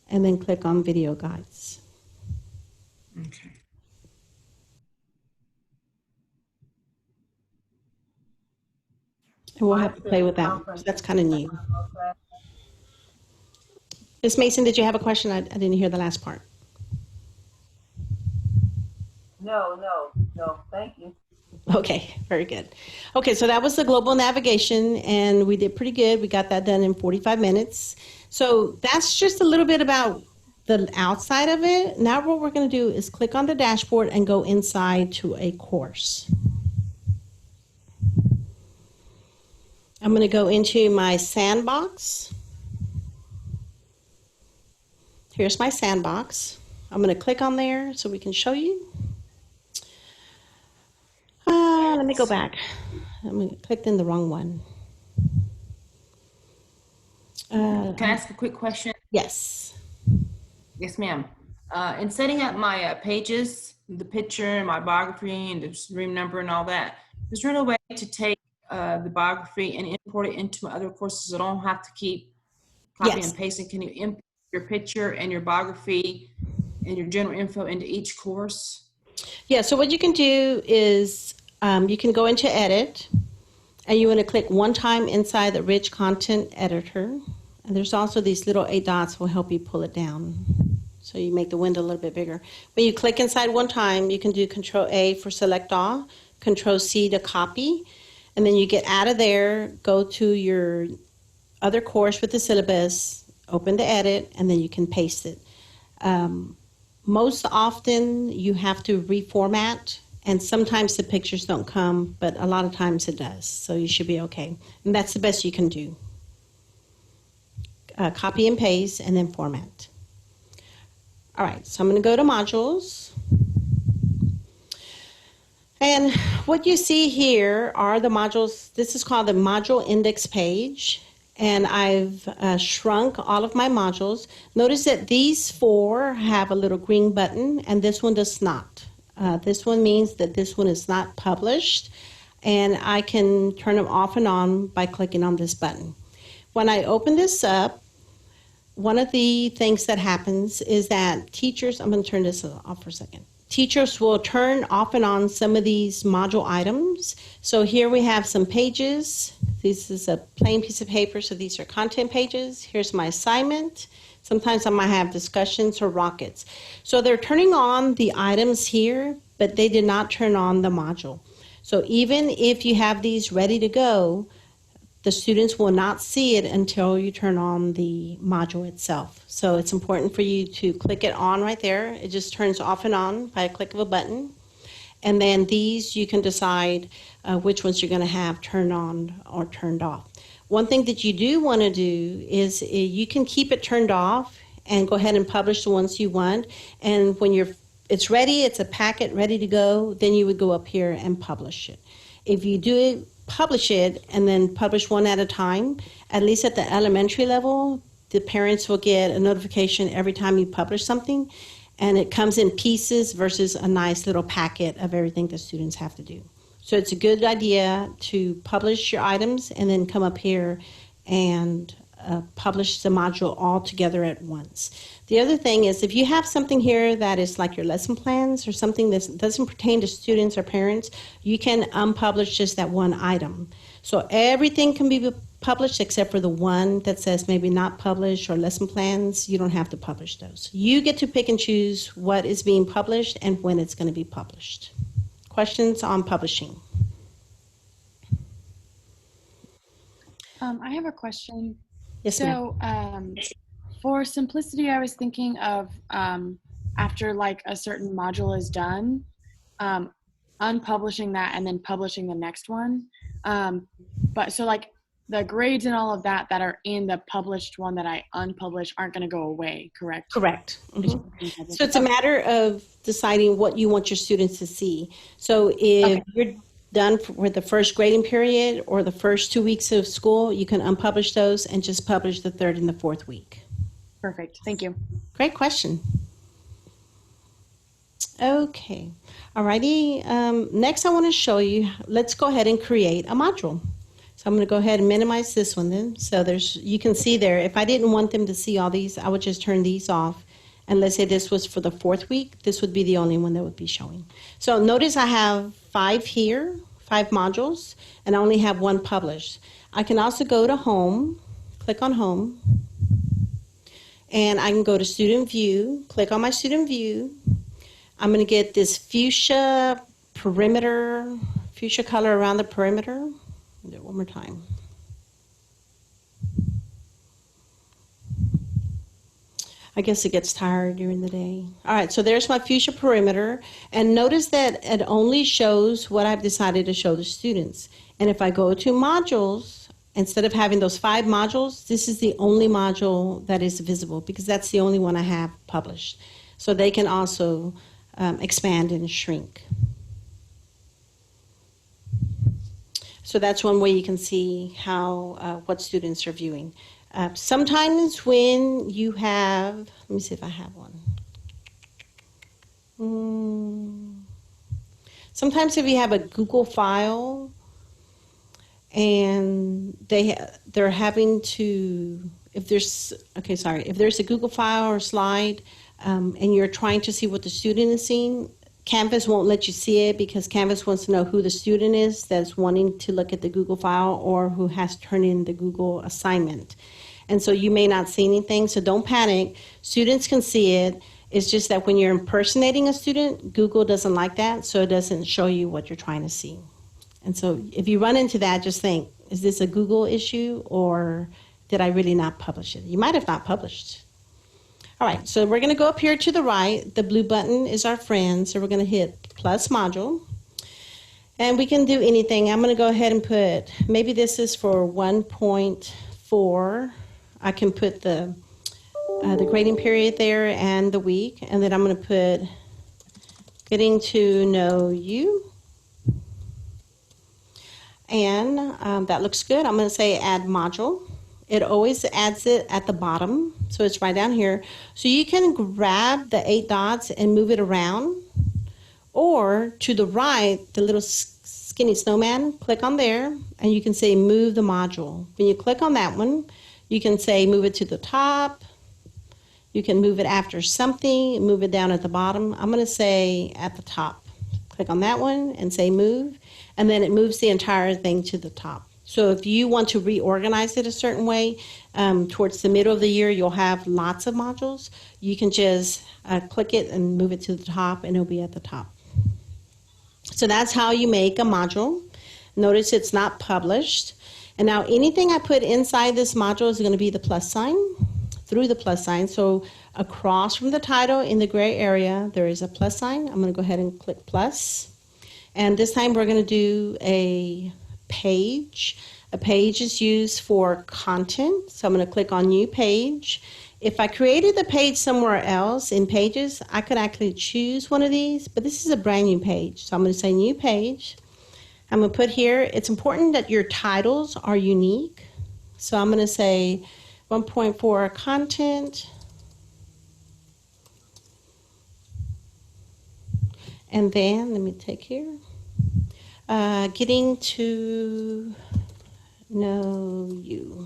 and then click on video guides. Okay. And we'll have to play with that. So that's kind of new. Ms. Mason, did you have a question? I didn't hear the last part. No, thank you. Okay, very good. Okay, so that was the global navigation, and we did pretty good. We got that done in 45 minutes. So that's just a little bit about the outside of it. Now what we're going to do is click on the dashboard and go inside to a course. I'm going to go into my sandbox. Here's my sandbox. I'm going to click on there so we can show you. Let me go back. I clicked in the wrong one. Can I ask a quick question? Yes. Yes, ma'am. In setting up my pages, the picture, my biography, and the stream number and all that, is there no way to take the biography and import it into my other courses? I don't have to keep copying and pasting. Can you import your picture and your biography and your general info into each course? Yeah, so what you can do is you can go into edit, and you want to click one time inside the rich content editor. And there's also these little 8 dots will help you pull it down. So you make the window a little bit bigger. When you click inside one time, you can do Control A for select all, Control C to copy, and then you get out of there, go to your other course with the syllabus, open the edit, and then you can paste it. Most often you have to reformat, and sometimes the pictures don't come, but a lot of times it does. So you should be okay. And that's the best you can do. copy and paste, and then format. All right, so I'm going to go to modules. And what you see here are the modules. This is called the module index page. And I've shrunk all of my modules. Notice that these 4 have a little green button and this one does not. This one means that this one is not published, and I can turn them off and on by clicking on this button. When I open this up, one of the things that happens is that teachers, I'm going to turn this off for a second. Teachers will turn off and on some of these module items. So here we have some pages. This is a plain piece of paper, so these are content pages. Here's my assignment. Sometimes I might have discussions or rockets. So they're turning on the items here, but they did not turn on the module. So even if you have these ready to go, the students will not see it until you turn on the module itself. So it's important for you to click it on right there. It just turns off and on by a click of a button. And then these, you can decide which ones you're going to have turned on or turned off. One thing that you do want to do is you can keep it turned off and go ahead and publish the ones you want. And when it's ready, it's a packet ready to go, then you would go up here and publish it. If you do it, publish it, and then publish one at a time, at least at the elementary level, the parents will get a notification every time you publish something, and it comes in pieces versus a nice little packet of everything the students have to do. So it's a good idea to publish your items and then come up here and publish the module all together at once. The other thing is, if you have something here that is like your lesson plans or something that doesn't pertain to students or parents, you can unpublish just that one item. So everything can be published except for the one that says maybe not published or lesson plans. You don't have to publish those. You get to pick and choose what is being published and when it's going to be published. Questions on publishing? I have a question. Yes, ma'am. So for simplicity, I was thinking of after like a certain module is done, unpublishing that and then publishing the next one. But so like the grades and all of that are in the published one that I unpublished aren't going to go away, correct? Correct. Mm-hmm. So it's a matter of deciding what you want your students to see. So if you're done with the first grading period or the first 2 weeks of school, you can unpublish those and just publish the 3rd and the 4th week. Perfect. Thank you. Great question. Okay. Alrighty. Next, I want to show you, let's go ahead and create a module. So I'm going to go ahead and minimize this one then. So you can see there, if I didn't want them to see all these, I would just turn these off. And let's say this was for the 4th week, this would be the only one that would be showing. So notice I have 5 here, 5 modules, and I only have 1 published. I can also go to Home, click on Home, and I can go to Student View, click on my Student View. I'm going to get this fuchsia perimeter, fuchsia color around the perimeter. Do it one more time. I guess it gets tired during the day. All right, so there's my fuchsia perimeter. And notice that it only shows what I've decided to show the students. And if I go to modules, instead of having those 5 modules, this is the only module that is visible because that's the only one I have published. So they can also expand and shrink. So that's one way you can see how what students are viewing. Sometimes when you have, let me see if I have one. Sometimes if you have a Google file and they're having to, if there's a Google file or slide and you're trying to see what the student is seeing, Canvas won't let you see it because Canvas wants to know who the student is that's wanting to look at the Google file or who has turned in the Google assignment. And so you may not see anything, so don't panic. Students can see it. It's just that when you're impersonating a student, Google doesn't like that, so it doesn't show you what you're trying to see. And so if you run into that, just think, is this a Google issue or did I really not publish it? You might have not published. All right, so we're going to go up here to the right. The blue button is our friend, so we're going to hit plus module. And we can do anything. I'm going to go ahead and put, maybe this is for 1.4. I can put the grading period there and the week, and then I'm going to put getting to know you. And that looks good. I'm going to say add module. It always adds it at the bottom, so it's right down here. So you can grab the 8 dots and move it around, or to the right, the little skinny snowman, click on there, and you can say move the module. When you click on that one, you can say move it to the top. You can move it after something, move it down at the bottom. I'm going to say at the top. Click on that one and say move, and then it moves the entire thing to the top. So if you want to reorganize it a certain way, towards the middle of the year, you'll have lots of modules. You can just click it and move it to the top, and it'll be at the top. So that's how you make a module. Notice it's not published. And now anything I put inside this module is going to be the plus sign, through the plus sign. So across from the title in the gray area, there is a plus sign. I'm going to go ahead and click plus. And this time we're going to do a page. A page is used for content. So I'm going to click on new page. If I created the page somewhere else in pages, I could actually choose one of these, but this is a brand new page. So I'm going to say new page. I'm going to put here, it's important that your titles are unique. So I'm going to say 1.4 content. And then, let me take here, getting to know you.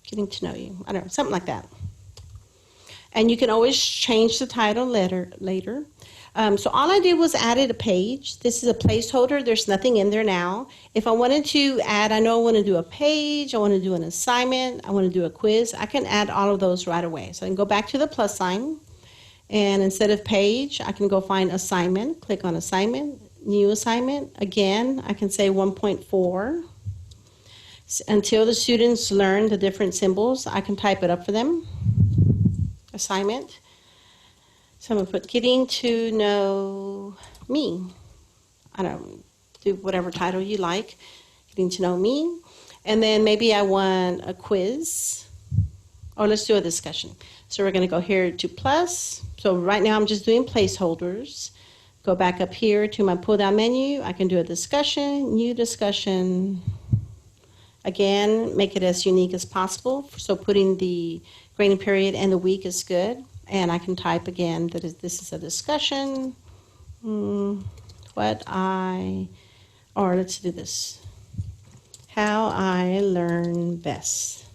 Getting to know you. I don't know, something like that. And you can always change the title later. So all I did was added a page. This is a placeholder. There's nothing in there now. If I wanted to add, I know I want to do a page, I want to do an assignment, I want to do a quiz, I can add all of those right away. So I can go back to the plus sign, and instead of page, I can go find assignment, click on assignment, new assignment. Again, I can say 1.4. Until the students learn the different symbols, I can type it up for them. Assignment. So I'm going to put getting to know me. I don't do whatever title you like. Getting to know me. And then maybe I want a quiz. Or let's do a discussion. So we're going to go here to plus. So right now I'm just doing placeholders. Go back up here to my pull down menu. I can do a discussion, new discussion. Again, make it as unique as possible. So putting the grading period and the week is good. And I can type again that this is a discussion. Or let's do this. How I learn best.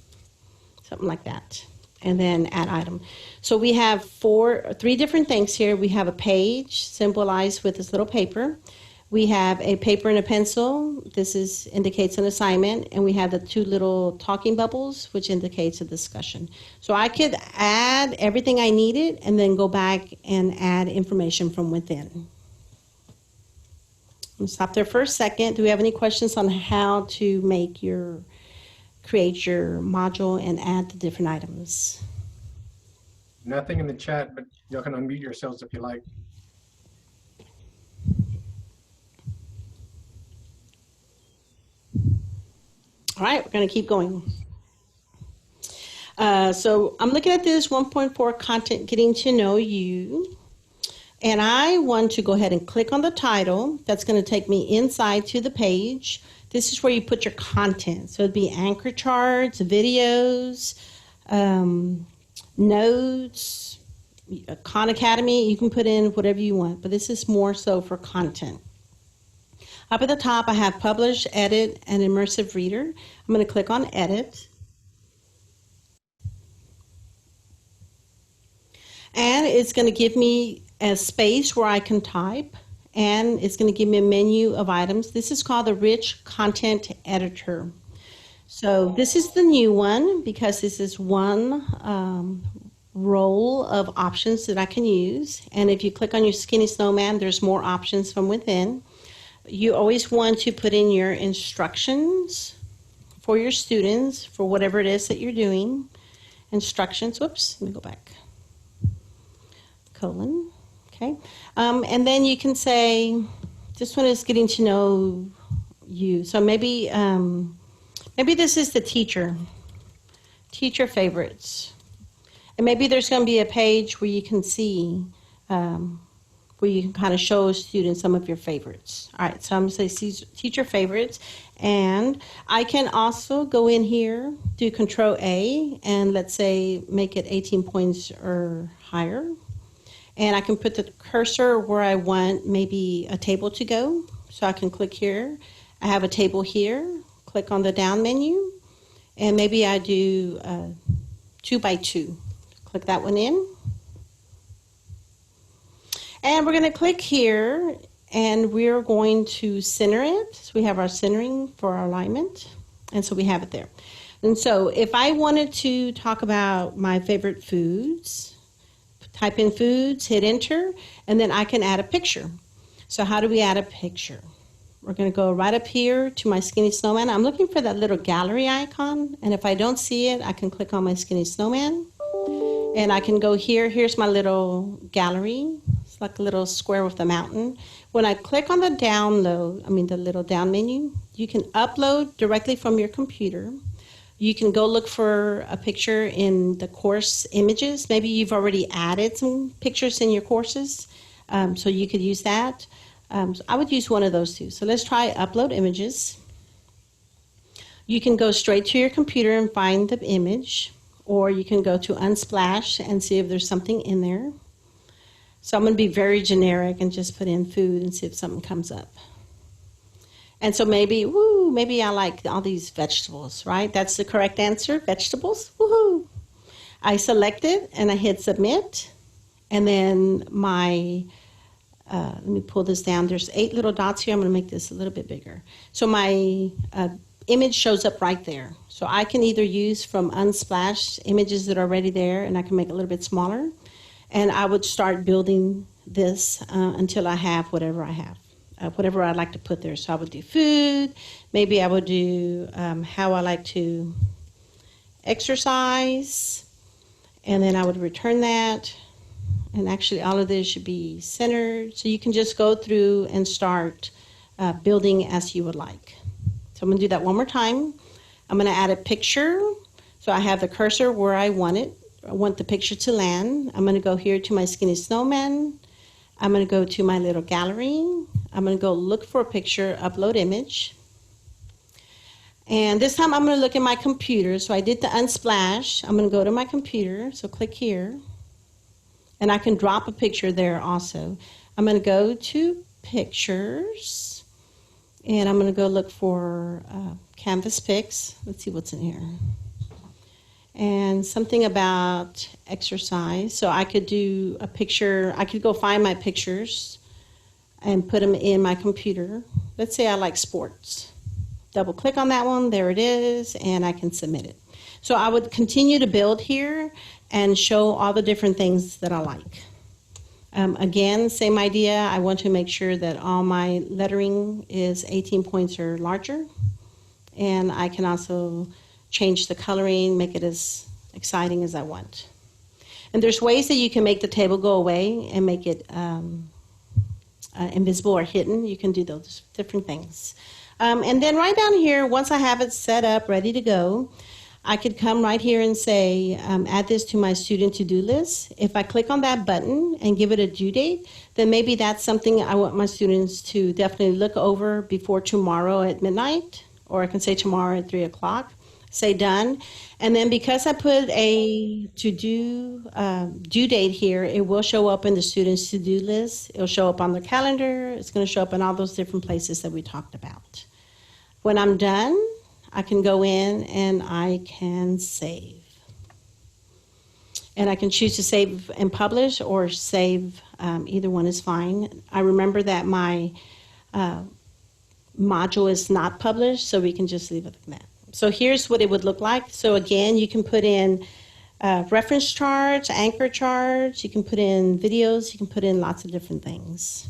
Something like that. And then add item. So we have three different things here. We have a page symbolized with this little paper. We have a paper and a pencil. This indicates an assignment. And we have the 2 little talking bubbles, which indicates a discussion. So I could add everything I needed and then go back and add information from within. I'm stop there for a second. Do we have any questions on how to create your module and add the different items? Nothing in the chat, but y'all can unmute yourselves if you like. All right, we're going to keep going. So I'm looking at this 1.4 content, getting to know you. And I want to go ahead and click on the title. That's going to take me inside to the page. This is where you put your content. So it'd be anchor charts, videos, notes, Khan Academy. You can put in whatever you want, but this is more so for content. Up at the top, I have Publish, Edit, and Immersive Reader. I'm going to click on Edit. And it's going to give me a space where I can type, and it's going to give me a menu of items. This is called the Rich Content Editor. So this is the new one because this is one row of options that I can use. And if you click on your skinny snowman, there's more options from within. You always want to put in your instructions for your students for whatever it is that you're doing. Instructions, whoops, let me go back. Colon, okay. And then you can say, this one is getting to know you. So maybe this is the teacher. teacher favorites. And maybe there's going to be a page where you can see, where you can kind of show students some of your favorites. All right, so I'm going to say teacher favorites. And I can also go in here, do Control A, and let's say make it 18 points or higher. And I can put the cursor where I want maybe a table to go. So I can click here. I have a table here. Click on the down menu. And maybe I do 2 by 2. Click that one in. And we're going to click here, and we're going to center it. So we have our centering for our alignment, and so we have it there. And so if I wanted to talk about my favorite foods, type in foods, hit enter, and then I can add a picture. So how do we add a picture? We're going to go right up here to my skinny snowman. I'm looking for that little gallery icon, and if I don't see it, I can click on my skinny snowman, and I can go here. Here's my little gallery. It's like a little square with a mountain. When I click on the the little down menu, you can upload directly from your computer. You can go look for a picture in the course images. Maybe you've already added some pictures in your courses, so you could use that. So I would use one of those two. So let's try upload images. You can go straight to your computer and find the image, or you can go to Unsplash and see if there's something in there. So I'm going to be very generic and just put in food and see if something comes up. And so maybe I like all these vegetables, right? That's the correct answer, vegetables, woohoo. I select it and I hit submit. And then let me pull this down. There's 8 little dots here. I'm going to make this a little bit bigger. So my image shows up right there. So I can either use from Unsplash images that are already there, and I can make it a little bit smaller. And I would start building this until I have whatever I have, whatever I'd like to put there. So I would do food. Maybe I would do how I like to exercise. And then I would return that. And actually all of this should be centered. So you can just go through and start building as you would like. So I'm going to do that one more time. I'm going to add a picture. So I have the cursor where I want it. I want the picture to land. I'm going to go here to my skinny snowman. I'm going to go to my little gallery. I'm going to go look for a picture, upload image. And this time I'm going to look at my computer. So I did the Unsplash. I'm going to go to my computer. So click here. And I can drop a picture there also. I'm going to go to pictures. And I'm going to go look for Canvas pics. Let's see what's in here. And something about exercise. So I could do a picture. I could go find my pictures and put them in my computer. Let's say I like sports. Double click on that one. There it is. And I can submit it. So I would continue to build here and show all the different things that I like. Again, same idea. I want to make sure that all my lettering is 18 points or larger. And I can also change the coloring, make it as exciting as I want. And there's ways that you can make the table go away and make it invisible or hidden. You can do those different things. And then right down here, once I have it set up, ready to go, I could come right here and say, add this to my student to-do list. If I click on that button and give it a due date, then maybe that's something I want my students to definitely look over before tomorrow at midnight, or I can say tomorrow at 3 o'clock. Say done. And then because I put a to-do due date here, it will show up in the student's to-do list. It'll show up on their calendar. It's going to show up in all those different places that we talked about. When I'm done, I can go in and I can save. And I can choose to save and publish or save. Either one is fine. I remember that my module is not published, so we can just leave it like that. So here's what it would look like. So again, you can put in reference charts, anchor charts, you can put in videos, you can put in lots of different things.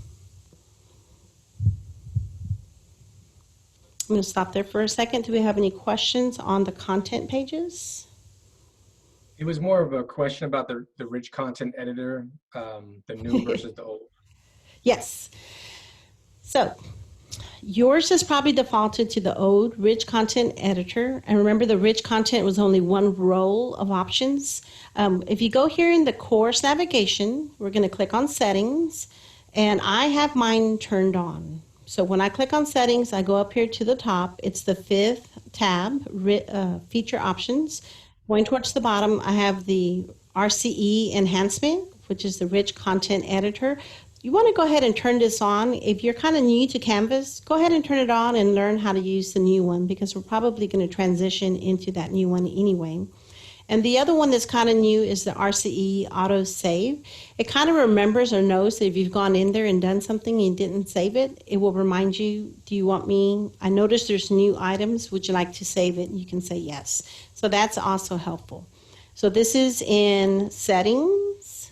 I'm going to stop there for a second. Do we have any questions on the content pages? It was more of a question about the rich content editor, the new versus the old. Yes. So Yours is probably defaulted to the old rich content editor. And remember, the rich content was only one row of options. If you go here in the course navigation, we're going to click on settings, and I have mine turned on. So when I click on settings, I go up here to the top. It's the 5th tab, feature options. Going towards the bottom, I have the RCE enhancement, which is the rich content editor. You want to go ahead and turn this on. If you're kind of new to Canvas, go ahead and turn it on and learn how to use the new one, because we're probably going to transition into that new one anyway. And the other one that's kind of new is the RCE auto save. It kind of remembers or knows that if you've gone in there and done something and didn't save it, it will remind you, do you want me? I noticed there's new items. Would you like to save it? You can say yes. So that's also helpful. So this is in settings.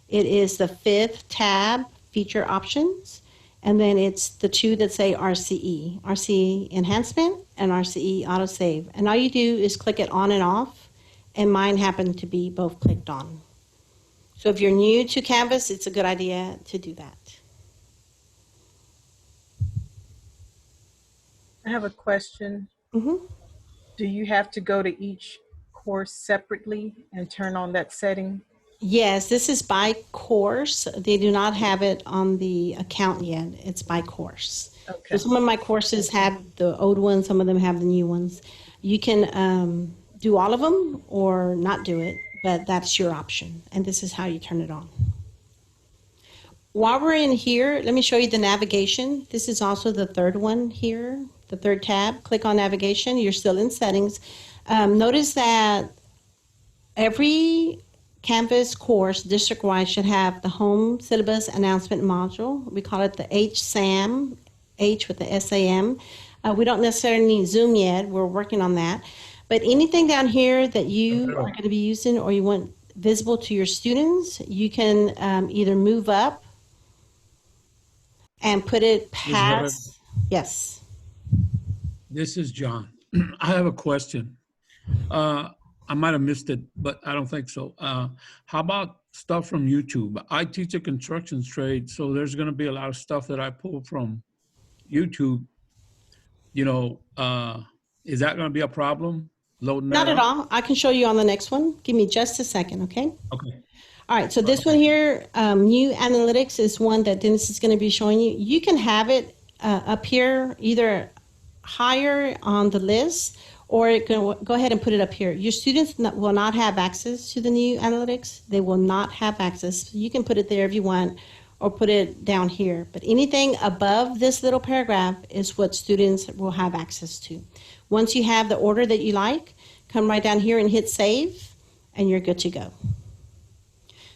It is the 5th tab, feature options. And then it's the two that say RCE enhancement and RCE autosave. And all you do is click it on and off. And mine happened to be both clicked on. So if you're new to Canvas, it's a good idea to do that. I have a question. Mm-hmm. Do you have to go to each course separately and turn on that setting? Yes, this is by course. They do not have it on the account yet. It's by course. Okay. So some of my courses have the old ones, some of them have the new ones. You can do all of them or not do it, but that's your option. And this is how you turn it on. While we're in here, let me show you the navigation. This is also the 3rd one here, the 3rd tab. Click on navigation. You're still in settings. Notice that every Canvas course district-wide should have the home syllabus announcement module. We call it the HSAM, H with the SAM. We don't necessarily need Zoom yet. We're working on that. But anything down here that you are going to be using or you want visible to your students, you can either move up and put it past. Yes. This is John. I have a question. I might have missed it, but I don't think so. How about stuff from YouTube? I teach a construction trade, so there's going to be a lot of stuff that I pull from YouTube. You know, is that going to be a problem? Loading Not that at up? all. I can show you on the next one. Give me just a second, okay? Okay. All right, so this one here, new analytics, is one that Dennis is going to be showing you. You can have it up here, either higher on the list, or it can go ahead and put it up here. Your students will not have access to the new analytics. They will not have access. You can put it there if you want, or put it down here. But anything above this little paragraph is what students will have access to. Once you have the order that you like, come right down here and hit save, and you're good to go.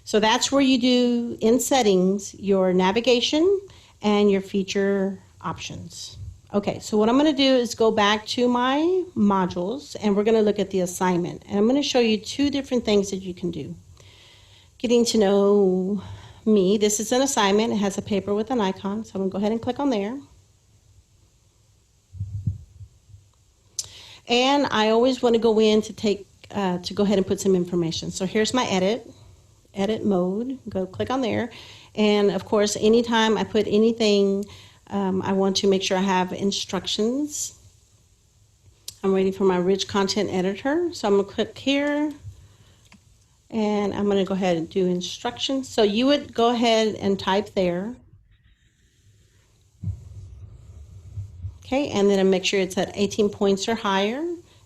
So that's where you do, in settings, your navigation and your feature options. Okay, so what I'm going to do is go back to my modules, and we're going to look at the assignment. And I'm going to show you 2 different things that you can do. Getting to know me. This is an assignment. It has a paper with an icon, so I'm going to go ahead and click on there. And I always want to go in to go ahead and put some information. So here's my edit mode. Go click on there. And of course, anytime I put anything, I want to make sure I have instructions. I'm waiting for my rich content editor. So I'm going to click here. And I'm going to go ahead and do instructions. So you would go ahead and type there. Okay, and then make sure it's at 18 points or higher.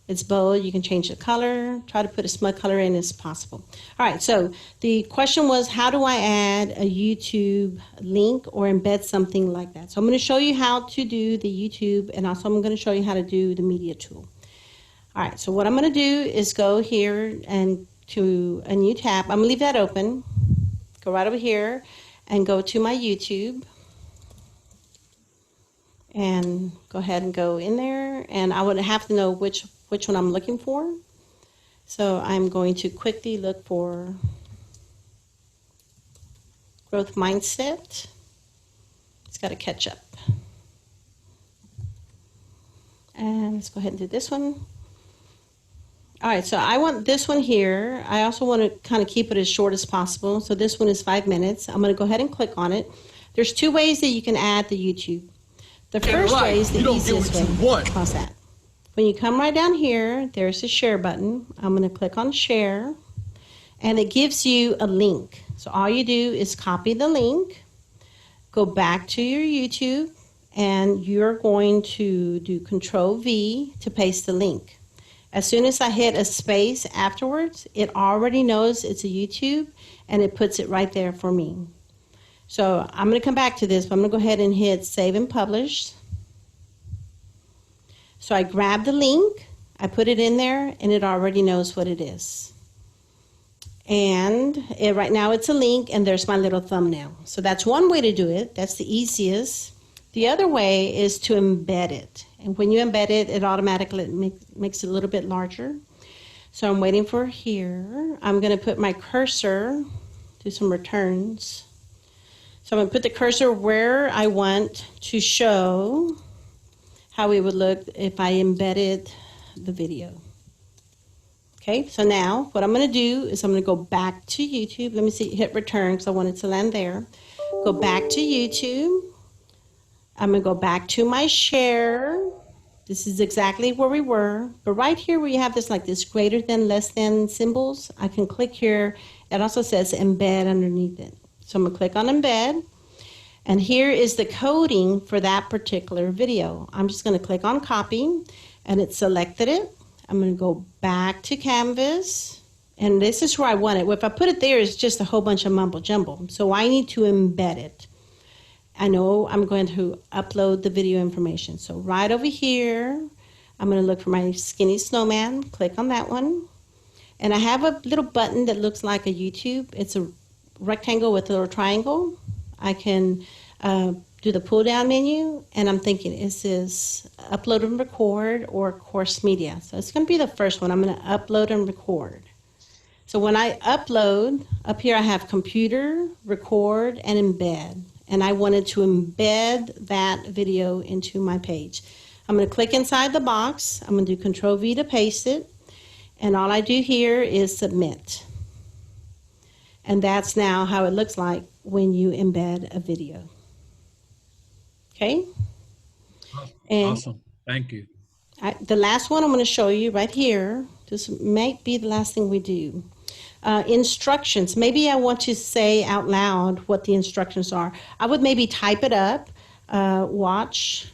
It's bold. You can change the color. Try to put as much color in as possible. All right, so the question was, how do I add a YouTube link or embed something like that? So I'm going to show you how to do the YouTube, and also I'm going to show you how to do the media tool. All right, so what I'm going to do is go here and to a new tab. I'm going to leave that open. Go right over here and go to my YouTube. And go ahead and go in there, and I would have to know which one I'm looking for. So I'm going to quickly look for growth mindset. It's got to catch up. And let's go ahead and do this one. All right, so I want this one here. I also want to kind of keep it as short as possible. So this one is 5 minutes. I'm going to go ahead and click on it. There's 2 ways that you can add the YouTube. The first way is the easiest way. Pause that. When you come right down here, there's the share button. I'm going to click on share, and it gives you a link. So all you do is copy the link, go back to your YouTube, and you're going to do Control V to paste the link. As soon as I hit a space afterwards, it already knows it's a YouTube, and it puts it right there for me. So I'm going to come back to this, but I'm going to go ahead and hit Save and Publish. So I grab the link, I put it in there, and it already knows what it is. And right now it's a link, and there's my little thumbnail. So that's one way to do it. That's the easiest. The other way is to embed it. And when you embed it, it automatically makes it a little bit larger. So I'm waiting for here. I'm going to put my cursor, do some returns. So I'm going to put the cursor where I want to show how it would look if I embedded the video. Okay, so now what I'm going to do is I'm going to go back to YouTube. Let me see, hit return because I want it to land there. Go back to YouTube. I'm going to go back to my share. This is exactly where we were. But right here where you have this like this greater than, less than symbols, I can click here. It also says embed underneath it. So I'm going to click on embed. And here is the coding for that particular video. I'm just going to click on copy, and it selected it. I'm going to go back to Canvas, and this is where I want it. If I put it there, it's just a whole bunch of mumble jumble. So I need to embed it. I know I'm going to upload the video information. So right over here, I'm going to look for my skinny snowman, click on that one. And I have a little button that looks like a YouTube. It's a rectangle with a little triangle. I can do the pull down menu, and I'm thinking, is this upload and record or course media? So it's going to be the first one. I'm going to upload and record. So when I upload, up here I have computer, record, and embed. And I wanted to embed that video into my page. I'm going to click inside the box. I'm going to do Control V to paste it. And all I do here is submit. And that's now how it looks like when you embed a video. Okay? And awesome. Thank you. the last one I'm going to show you right here. This might be the last thing we do. Instructions. Maybe I want to say out loud what the instructions are. I would maybe type it up. Watch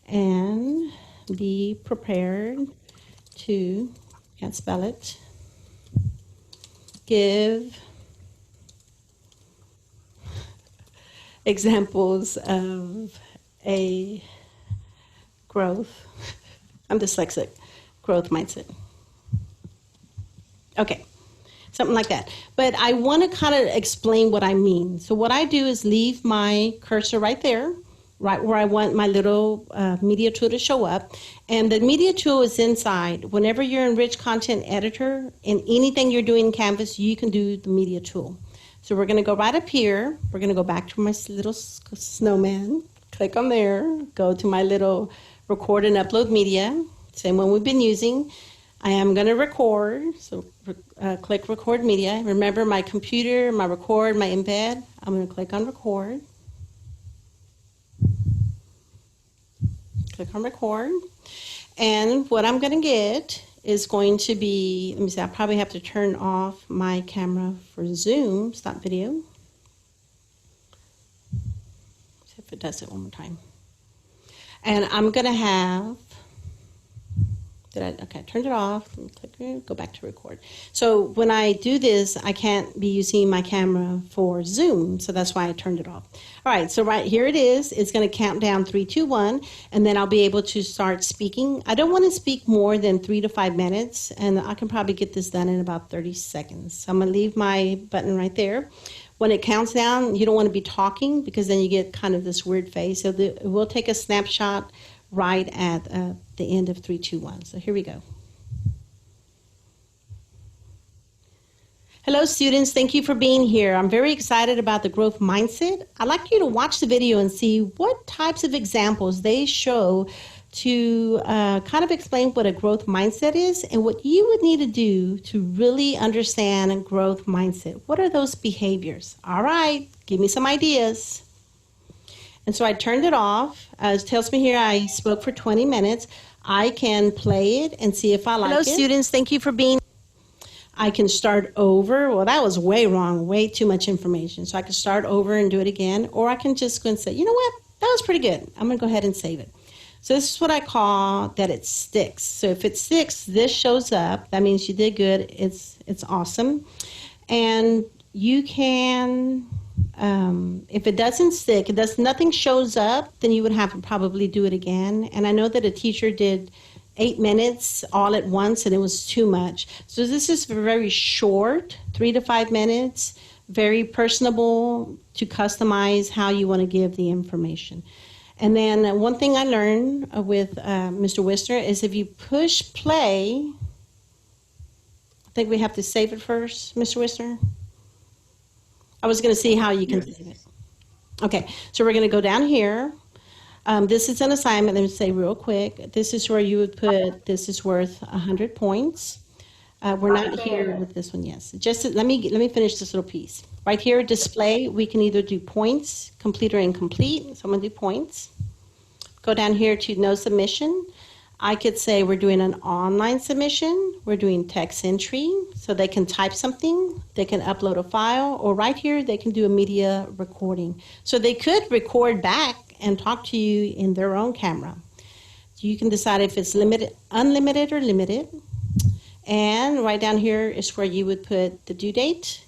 and be prepared to, can't spell it, give examples of a growth, I'm dyslexic, growth mindset. Okay, something like that. But I want to kind of explain what I mean. So what I do is leave my cursor right there, right where I want my little media tool to show up. And the media tool is inside. Whenever you're in Rich Content Editor, in anything you're doing in Canvas, you can do the media tool. So we're going to go right up here. We're going to go back to my little snowman. Click on there. Go to my little record and upload media. Same one we've been using. I am going to record. So click record media. Remember my computer, my record, my embed. I'm going to click on record. Click on record. And what I'm going to get is going to be, let me see, I probably have to turn off my camera for Zoom, stop video. See if it does it one more time. And I'm going to have, okay, I turned it off. Let me click, go back to record. So when I do this, I can't be using my camera for Zoom, so that's why I turned it off. All right, so right here it is. It's going to count down 3, 2, 1, and then I'll be able to start speaking. I don't want to speak more than 3 to 5 minutes, and I can probably get this done in about 30 seconds. So I'm going to leave my button right there. When it counts down, you don't want to be talking because then you get kind of this weird face. So we'll take a snapshot right at the end of 3, 2, 1. So here we go. Hello students, thank you for being here. I'm very excited about the growth mindset. I'd like you to watch the video and see what types of examples they show to kind of explain what a growth mindset is and what you would need to do to really understand a growth mindset. What are those behaviors? All right, give me some ideas. And so I turned it off. It tells me here I spoke for 20 minutes. I can play it and see if I like it. Hello, students. Thank you for being. I can start over. Well, that was way wrong, way too much information. So I can start over and do it again, or I can just go and say, you know what, that was pretty good. I'm going to go ahead and save it. So this is what I call that it sticks. So if it sticks, this shows up. That means you did good. It's awesome. And you can, if it doesn't stick, nothing shows up, then you would have to probably do it again. And I know that a teacher did 8 minutes all at once, and it was too much. So this is very short, 3 to 5 minutes, very personable to customize how you want to give the information. And then one thing I learned with Mr. Wister is if you push play, I think we have to save it first, Mr. Wister. I was going to see how you can save it. Okay, so we're going to go down here. This is an assignment. Let me say real quick. This is where you would put, this is worth 100 points. We're not here with this one, yes. Just let me finish this little piece. Right here, display, we can either do points, complete or incomplete. So I'm going to do points. Go down here to no submission. I could say we're doing an online submission. We're doing text entry. So they can type something. They can upload a file. Or right here, they can do a media recording. So they could record back and talk to you in their own camera. You can decide if it's limited, unlimited, or limited. And right down here is where you would put the due date.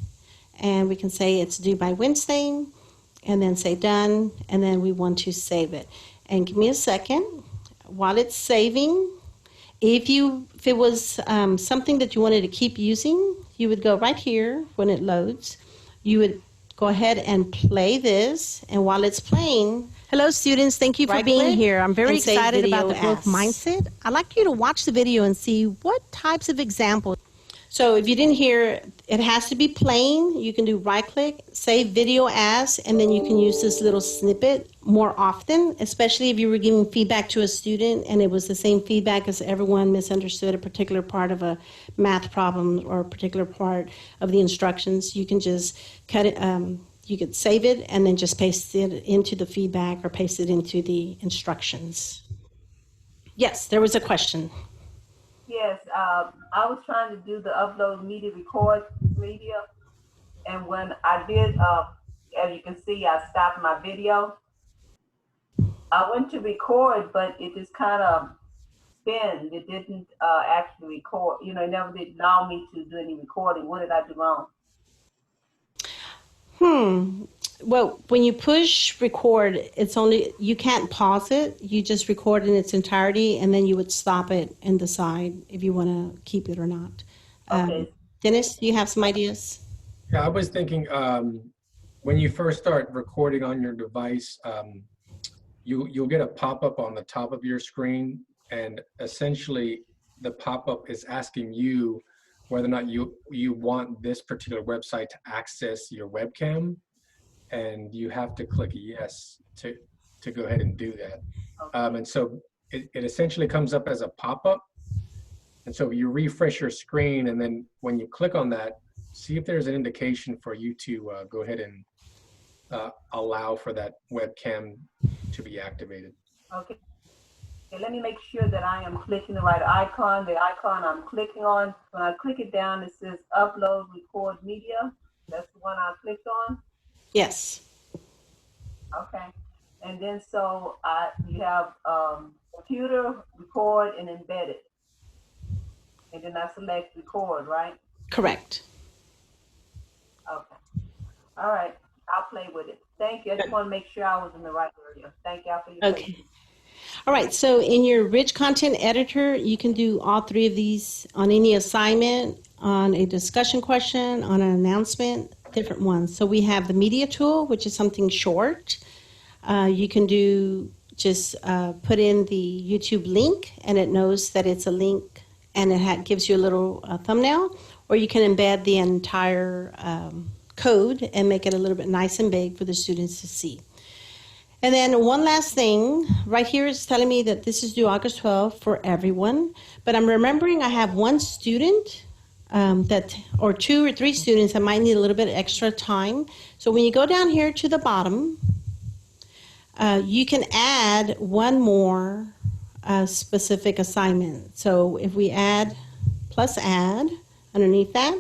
And we can say it's due by Wednesday, and then say done, and then we want to save it. And give me a second. While it's saving, if it was something that you wanted to keep using, you would go right here when it loads. You would go ahead and play this, and while it's playing, hello students, thank you for being here. I'm very excited about the growth mindset. I'd like you to watch the video and see what types of examples. So if you didn't hear, it has to be playing. You can do right click, save video as, and then you can use this little snippet more often, especially if you were giving feedback to a student and it was the same feedback as everyone misunderstood a particular part of a math problem or a particular part of the instructions. You can just cut it, you could save it and then just paste it into the feedback or paste it into the instructions. Yes, there was a question. Yes, I was trying to do the upload media record media, and when I did, as you can see, I stopped my video. I went to record, but it just kind of spun. It didn't actually record. You know, it never did allow me to do any recording. What did I do wrong? Well, when you push record, it's only, you can't pause it. You just record in its entirety, and then you would stop it and decide if you want to keep it or not. Okay. Dennis, do you have some ideas? Yeah, I was thinking when you first start recording on your device, you'll get a pop-up on the top of your screen, and essentially the pop-up is asking you whether or not you want this particular website to access your webcam, and you have to click yes to go ahead and do that. And so it essentially comes up as a pop-up. And so you refresh your screen, and then when you click on that, see if there's an indication for you to go ahead and allow for that webcam to be activated. Okay. Okay, let me make sure that I am clicking the right icon. The icon I'm clicking on, when I click it down, it says upload record media. That's the one I clicked on. Yes. Okay. And then so you have computer, record, and embedded. And then I select record, right? Correct. Okay. All right. I'll play with it. Thank you. I just want to make sure I was in the right area. Thank you for your Okay. Patience. All right. So in your rich content editor, you can do all three of these on any assignment, on a discussion question, on an announcement, different ones. So we have the media tool, which is something short. You can do just put in the YouTube link, and it knows that it's a link, and it gives you a little thumbnail, or you can embed the entire code and make it a little bit nice and big for the students to see. And then one last thing, right here is telling me that this is due August 12th for everyone, but I'm remembering I have one student or 2 or 3 students that might need a little bit extra time. So when you go down here to the bottom, You can add one more specific assignment. So if we add plus add underneath that,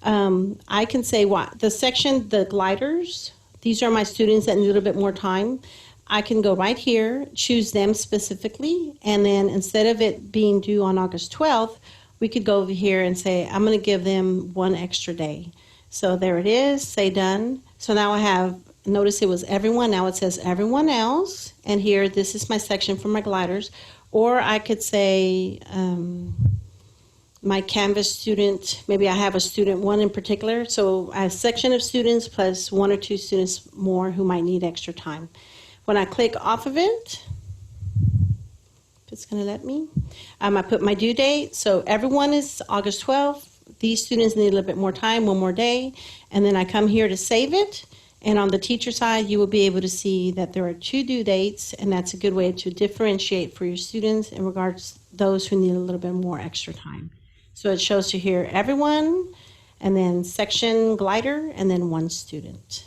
I can say what the section, the gliders, these are my students that need a little bit more time. I can go right here, choose them specifically, and then instead of it being due on August 12th, we could go over here and say, I'm going to give them one extra day. So there it is, say done. So now I have, notice it was everyone, now it says everyone else, and here, this is my section for my gliders. Or I could say, my Canvas student, maybe I have a student, one in particular, so a section of students plus one or two students more who might need extra time. When I click off of it, if it's going to let me, I put my due date. So everyone is August 12th. These students need a little bit more time, one more day. And then I come here to save it. And on the teacher side, you will be able to see that there are 2 due dates, and that's a good way to differentiate for your students in regards to those who need a little bit more extra time. So it shows you here everyone, and then section glider, and then 1 student.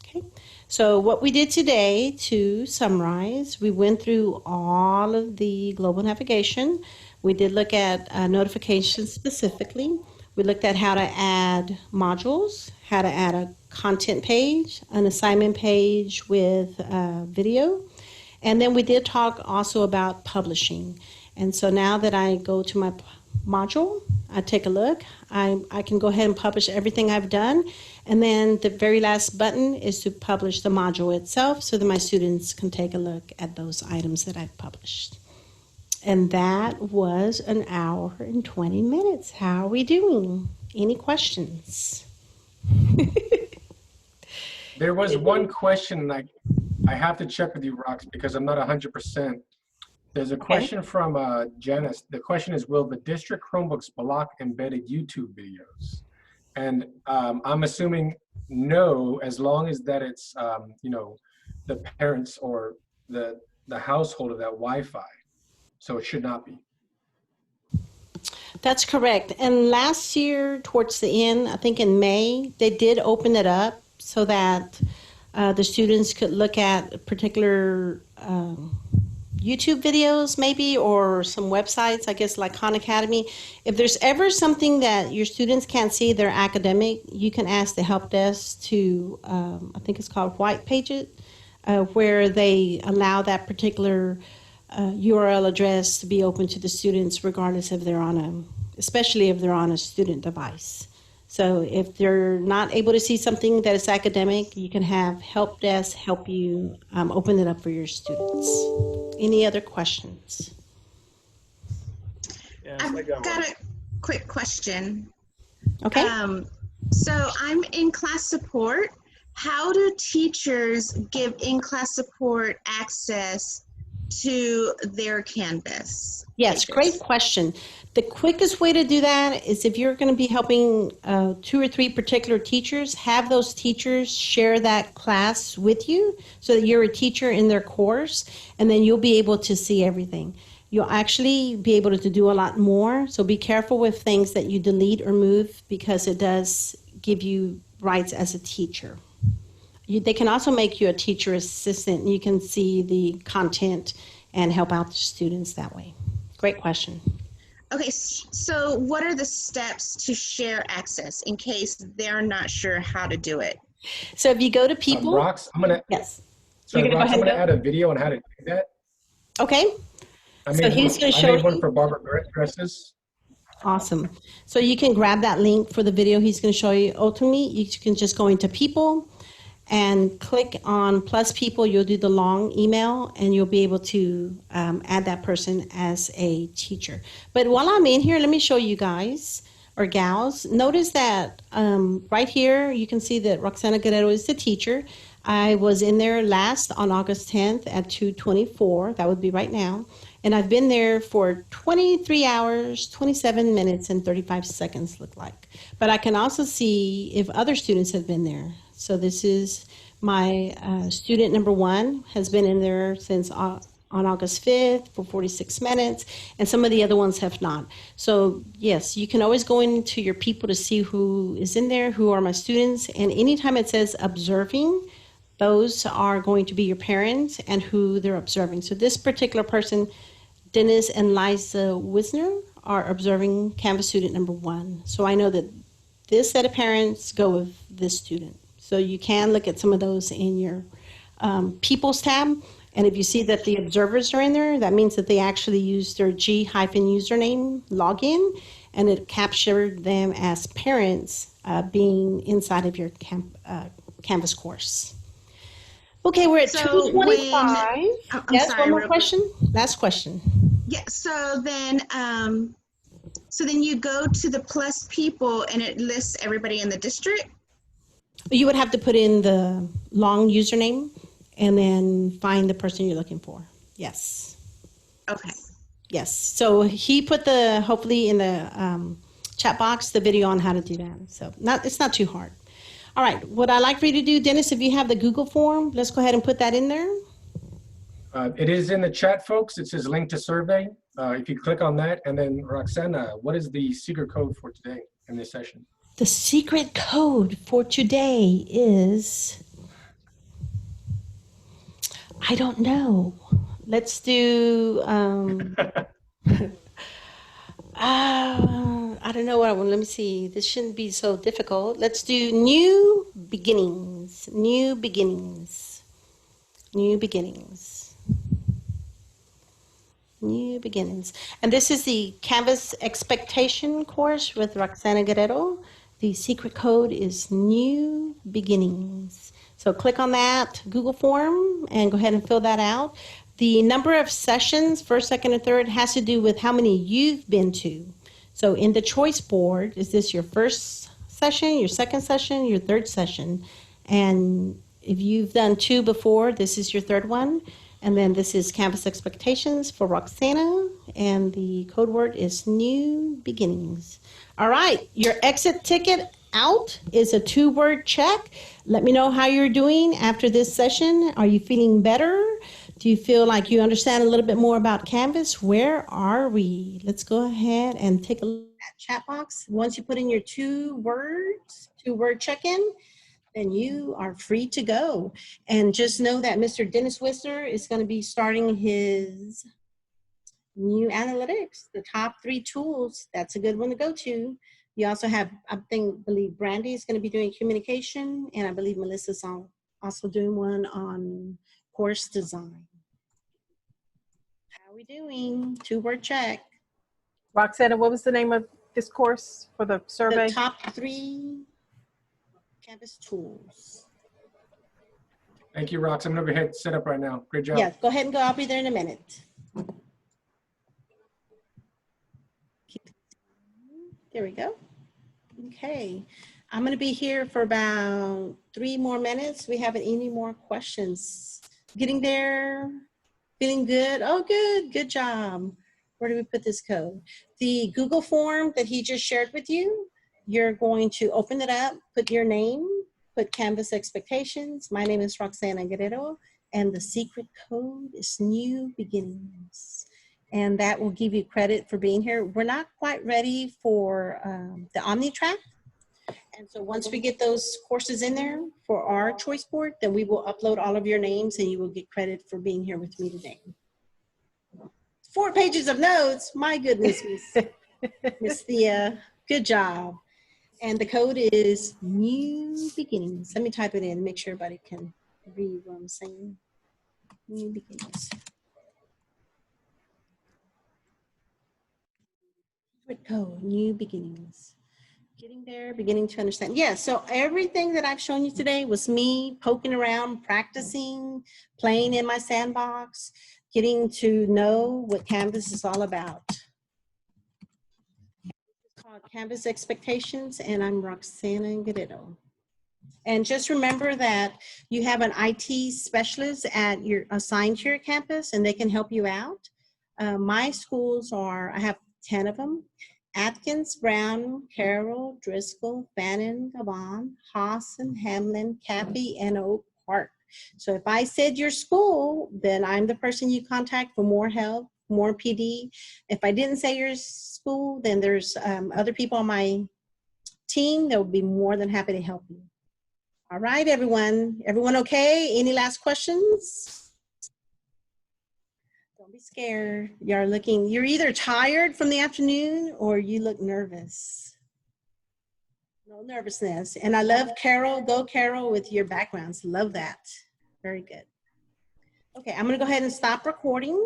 Okay. So what we did today, to summarize, we went through all of the global navigation. We did look at notifications specifically. We looked at how to add modules, how to add a content page, an assignment page with video. And then we did talk also about publishing. And so now that I go to my module, I take a look, I can go ahead and publish everything I've done. And then the very last button is to publish the module itself so that my students can take a look at those items that I've published. And that was an hour and 20 minutes. How are we doing? Any questions? There was one question I have to check with you, Rox, because I'm not 100%. There's a question from Janice. The question is, will the district Chromebooks block embedded YouTube videos? And I'm assuming no, as long as that it's, you know, the parents or the household of that Wi-Fi. So it should not be. That's correct. And last year, towards the end, I think in May, they did open it up so that the students could look at particular YouTube videos maybe, or some websites, I guess like Khan Academy. If there's ever something that your students can't see, they're academic, you can ask the help desk to, I think it's called White Pages, where they allow that particular URL address to be open to the students regardless if they're on especially if they're on a student device. So if they're not able to see something that is academic, you can have help desk help you open it up for your students. Any other questions? I've got a quick question. Okay. So I'm in class support. How do teachers give in-class support access to their Canvas? Yes, great question. The quickest way to do that is if you're going to be helping 2 or 3 particular teachers, have those teachers share that class with you so that you're a teacher in their course, and then you'll be able to see everything. You'll actually be able to do a lot more, so be careful with things that you delete or move because it does give you rights as a teacher. They can also make you a teacher assistant, and you can see the content and help out the students that way. Great question. Okay, so what are the steps to share access in case they're not sure how to do it? So if you go to people, Rox, I'm gonna yes. So Rox, I'm gonna add a video on how to do that. Okay. So he's going to show I made one for Barbara dresses. Awesome. So you can grab that link for the video he's going to show you. Ultimately, you can just go into people and click on plus people. You'll do the long email and you'll be able to add that person as a teacher. But while I'm in here, let me show you guys or gals. Notice that right here, you can see that Roxana Guerrero is the teacher. I was in there last on August 10th at 2:24. That would be right now. And I've been there for 23 hours, 27 minutes, and 35 seconds, look like. But I can also see if other students have been there. So this is my student number 1 has been in there since on August 5th for 46 minutes, and some of the other ones have not. So yes, you can always go into your people to see who is in there, who are my students, and anytime it says observing, those are going to be your parents and who they're observing. So this particular person, Dennis and Liza Wisner, are observing Canvas student number 1. So I know that this set of parents go with this student. So you can look at some of those in your People's tab. And if you see that the observers are in there, that means that they actually used their G-username login, and it captured them as parents being inside of your Canvas course. Okay, we're at So 2:25. I'm Yes, sorry, one more real quick. question? Last question. Yeah, so then you go to the plus people and it lists everybody in the district? You would have to put in the long username and then find the person you're looking for. Yes. Okay. Yes. So he put hopefully in the chat box, the video on how to do that. So it's not too hard. All right. What I'd like for you to do, Dennis, if you have the Google form, let's go ahead and put that in there. It is in the chat, folks. It says link to survey. If you click on that, and then Roxana, what is the secret code for today in this session? The secret code for today is, I don't know. Let's do, I don't know what I want. Let me see. This shouldn't be so difficult. Let's do new beginnings. New beginnings. New beginnings. New beginnings. And this is the Canvas Expectation course with Roxana Guerrero. The secret code is new beginnings. So click on that Google form and go ahead and fill that out. The number of sessions, first, second, and third, has to do with how many you've been to. So in the choice board, is this your first session, your second session, your third session? And if you've done 2 before, this is your third one. And then this is Canvas Expectations for Roxana, and the code word is New Beginnings. All right, your exit ticket out is a 2-word check. Let me know how you're doing after this session. Are you feeling better? Do you feel like you understand a little bit more about Canvas? Where are we? Let's go ahead and take a look at that chat box. Once you put in your 2-word check-in, then you are free to go. And just know that Mr. Dennis Whistler is going to be starting his new analytics, the top 3 tools. That's a good one to go to. You also have, I believe Brandy is going to be doing communication, and I believe Melissa's also doing one on course design. How are we doing? 2-word check. Roxana, what was the name of this course for the survey? The top 3 Canvas tools. Thank you, Rox. I'm going to go ahead and set up right now. Great job. Yes, go ahead and go. I'll be there in a minute. There we go. Okay. I'm going to be here for about 3 more minutes. We haven't any more questions. Getting there? Feeling good? Oh, good. Good job. Where do we put this code? The Google form that he just shared with you, you're going to open it up, put your name, put Canvas Expectations. My name is Roxana Guerrero, and the secret code is New Beginnings. And that will give you credit for being here. We're not quite ready for the OmniTrack. And so once we get those courses in there for our choice board, then we will upload all of your names and you will get credit for being here with me today. 4 pages of notes. My goodness, Miss Thea. Good job. And the code is New Beginnings. Let me type it in, make sure everybody can read what I'm saying. New Beginnings. Code, New Beginnings. Getting there, beginning to understand. Yeah, so everything that I've shown you today was me poking around, practicing, playing in my sandbox, getting to know what Canvas is all about. It's called Canvas Expectations, and I'm Roxana Guerrero. And just remember that you have an IT specialist assigned to your campus, and they can help you out. My schools are, I have 10 of them. Atkins, Brown, Carroll, Driscoll, Fannin, Gabon, Hassan, Hamlin, Cappy, and Oak Park. So if I said your school, then I'm the person you contact for more help, more PD. If I didn't say your school, then there's other people on my team that would be more than happy to help you. All right, everyone. Everyone okay? Any last questions? Don't be scared. You're either tired from the afternoon or you look nervous. No nervousness. And I love Carol. Go Carol with your backgrounds. Love that. Very good. Okay, I'm gonna go ahead and stop recording.